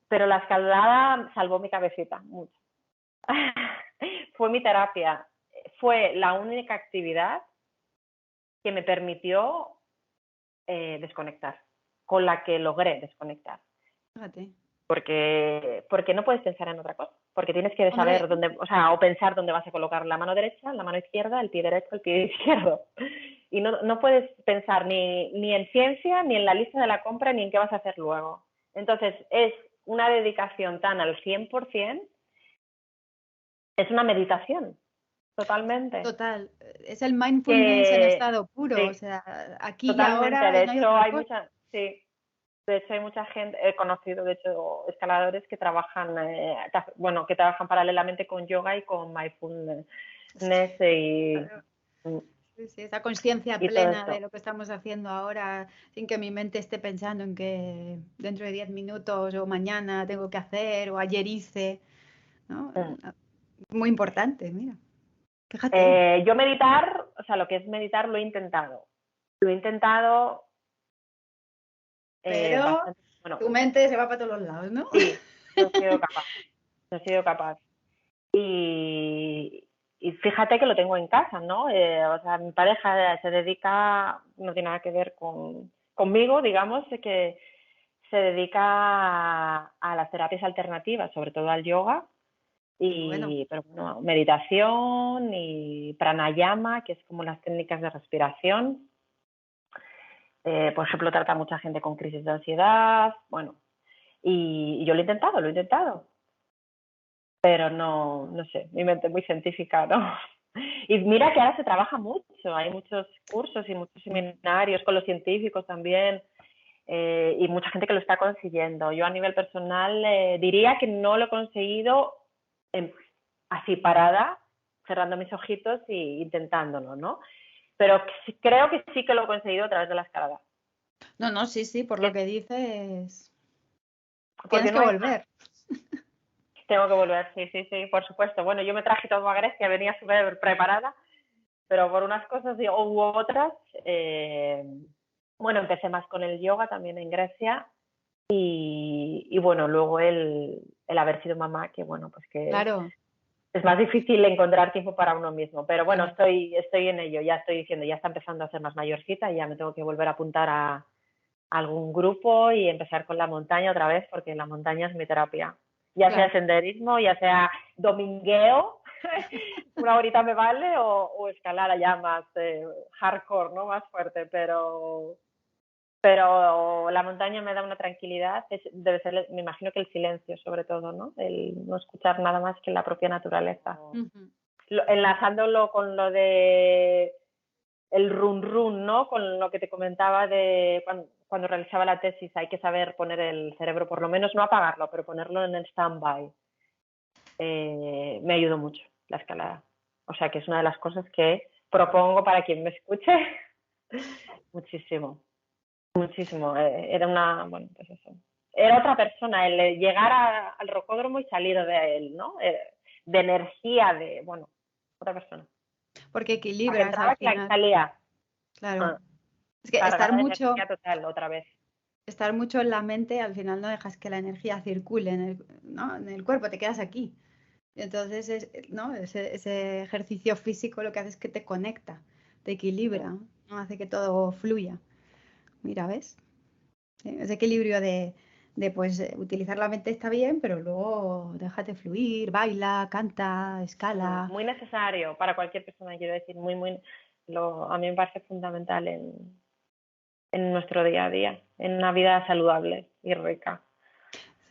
Pero la escalada salvó mi cabecita mucho. Fue mi terapia. Fue la única actividad que me permitió desconectar, con la que logré desconectar. Fíjate. Porque no puedes pensar en otra cosa, porque tienes que Hombre, saber dónde, o sea, o pensar dónde vas a colocar la mano derecha, la mano izquierda, el pie derecho, el pie izquierdo. Y no puedes pensar ni en ciencia, ni en la lista de la compra, ni en qué vas a hacer luego. Entonces, es una dedicación tan al 100%, es una meditación, totalmente. total, es el mindfulness en Que, estado puro, o sí, sea, aquí y totalmente. ahora y De no hay hecho, otra hay cosa. mucha, sí, de hecho, hay mucha gente, he conocido, de hecho, escaladores que trabajan, bueno, que trabajan paralelamente con yoga y con mindfulness Claro. Sí, sí, esa conciencia y todo plena de esto. lo que estamos haciendo ahora, sin que mi mente esté pensando en que dentro de 10 minutos o mañana tengo que hacer o ayer hice, ¿no? Mm. Muy importante, mira, fíjate. Yo meditar, o sea, lo que es meditar lo he intentado. Lo he intentado Pero bastante, bueno, tu mente se va para todos los lados, ¿no? sí, no he sido capaz, no he sido capaz. Y fíjate que lo tengo en casa, ¿no? O sea, mi pareja se dedica, no tiene nada que ver conmigo, digamos, de que se dedica a las terapias alternativas, sobre todo al yoga, Qué bueno. pero bueno, meditación y pranayama, que es como las técnicas de respiración. Por ejemplo, trata a mucha gente con crisis de ansiedad, bueno. Y yo lo he intentado, pero no sé, mi mente es muy científica, ¿no? Y mira que ahora se trabaja mucho, hay muchos cursos y muchos seminarios con los científicos también, y mucha gente que lo está consiguiendo. Yo a nivel personal diría que no lo he conseguido así parada, cerrando mis ojitos e intentándolo, ¿no? Pero creo que sí que lo he conseguido a través de la escalada. No, sí, por lo que dices, Porque tienes que no hay volver. Tengo que volver, sí, por supuesto. Bueno, yo me traje todo a Grecia, venía súper preparada, pero por unas cosas u otras, bueno, empecé más con el yoga también en Grecia y bueno, luego el haber sido mamá, que bueno, pues que Claro, es más difícil encontrar tiempo para uno mismo, pero bueno, claro. estoy en ello, ya estoy diciendo, ya está empezando a ser más mayorcita y ya me tengo que volver a apuntar a algún grupo y empezar con la montaña otra vez, porque la montaña es mi terapia. Ya sea Claro. senderismo, ya sea domingueo, una horita me vale, o escalada ya más hardcore, ¿no? Más fuerte, pero la montaña me da una tranquilidad, debe ser, me imagino que el silencio sobre todo, ¿no? El no escuchar nada más que la propia naturaleza. Ujú. Enlazándolo con lo de el run run, ¿no? Con lo que te comentaba de cuando realizaba la tesis, hay que saber poner el cerebro, por lo menos no apagarlo, pero ponerlo en el stand-by. Me ayudó mucho la escalada. O sea que es una de las cosas que propongo para quien me escuche. Muchísimo, muchísimo. Era bueno, pues eso. Era otra persona, el llegar al rocódromo y salir de él, ¿no? De energía, bueno, otra persona. Porque La que equilibras al entraba y la que final. salía. Claro. Ah, Es que cargada de energía total otra vez. estar mucho en la mente, al final no dejas que la energía circule ¿no? En el cuerpo, te quedas aquí. Entonces, ¿no? Ese ejercicio físico lo que hace es que te conecta, te equilibra, ¿no? Hace que todo fluya. Mira, ¿ves? Ese equilibrio de pues utilizar la mente está bien, pero luego déjate fluir, baila, canta, escala. Muy necesario para cualquier persona, quiero decir, a mí me parece fundamental en nuestro día a día, en una vida saludable y rica,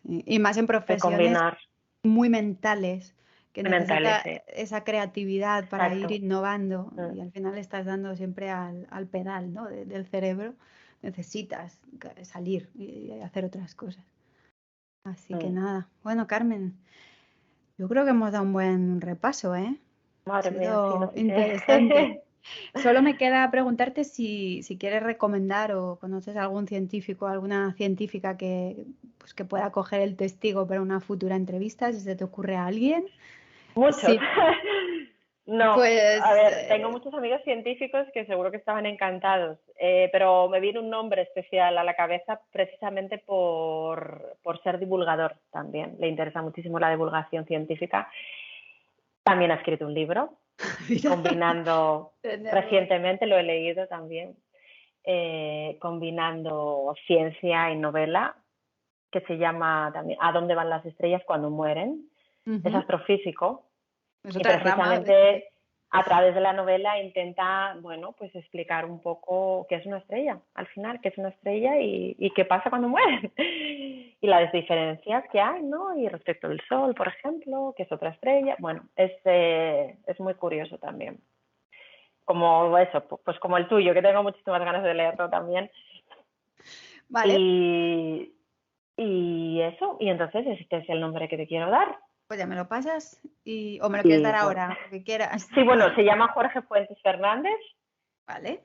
Sí. Y más en de profesiones combinar muy mentales, que mentales, necesita sí. esa creatividad para ir Exacto. innovando y al final estás dando siempre al pedal, ¿no? Del cerebro. Necesitas salir y hacer otras cosas. Así que nada. Bueno, Carmen, yo creo que hemos dado un buen repaso, ¿eh? Ha Madre mía, sí, no sido sé interesante. qué. Solo me queda preguntarte si quieres recomendar o conoces algún científico, alguna científica pues, que pueda coger el testigo para una futura entrevista, si se te ocurre a alguien. Muchos. Sí, No, a pues ver, tengo muchos amigos científicos que seguro que estaban encantados, pero me viene un nombre especial a la cabeza precisamente por ser divulgador también. Le interesa muchísimo la divulgación científica. También ha escrito un libro, mira, combinando, tenemos. recientemente lo he leído también, combinando ciencia y novela, que se llama también ¿A dónde van las estrellas cuando mueren? Es Ujú. astrofísico Es y otra rama. ¿Ves? precisamente a través de la novela intenta, bueno, pues explicar un poco qué es una estrella, al final, qué es una estrella y qué pasa cuando mueren. Y las diferencias que hay, ¿no? Y respecto del Sol, por ejemplo, que es otra estrella. Bueno, es muy curioso también. Como eso, pues como el tuyo, que tengo muchísimas ganas de leerlo también. Vale, Y, y eso, y entonces este es el nombre que te quiero dar. pues ya me lo pasas o me lo quieres Y dar bueno, ahora, lo que quieras. sí, bueno, se llama Jorge Fuentes Fernández Vale.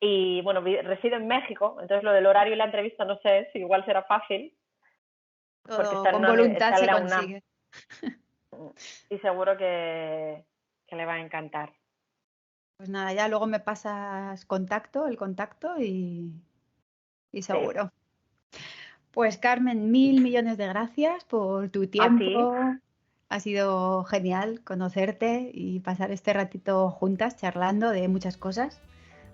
y bueno, reside en México, entonces lo del horario y la entrevista no sé si igual será fácil, porque Todo con voluntad está en se la UNAM consigue. y seguro que le va a encantar. Pues nada, ya luego me pasas el contacto y Sí, seguro. Pues Carmen, mil millones de gracias por tu a ti, tiempo. Ha sido genial conocerte y pasar este ratito juntas charlando de muchas cosas,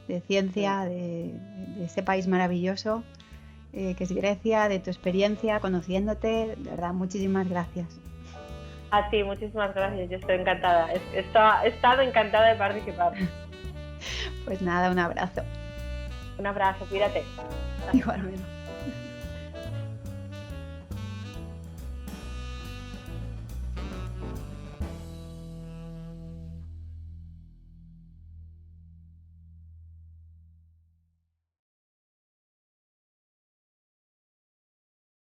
de ciencia, de ese país maravilloso que es Grecia, de tu experiencia conociéndote. De verdad, muchísimas gracias. a ti, muchísimas gracias, yo estoy encantada, he estado encantada de participar. Pues nada, un abrazo. Un abrazo, cuídate. Igualmente.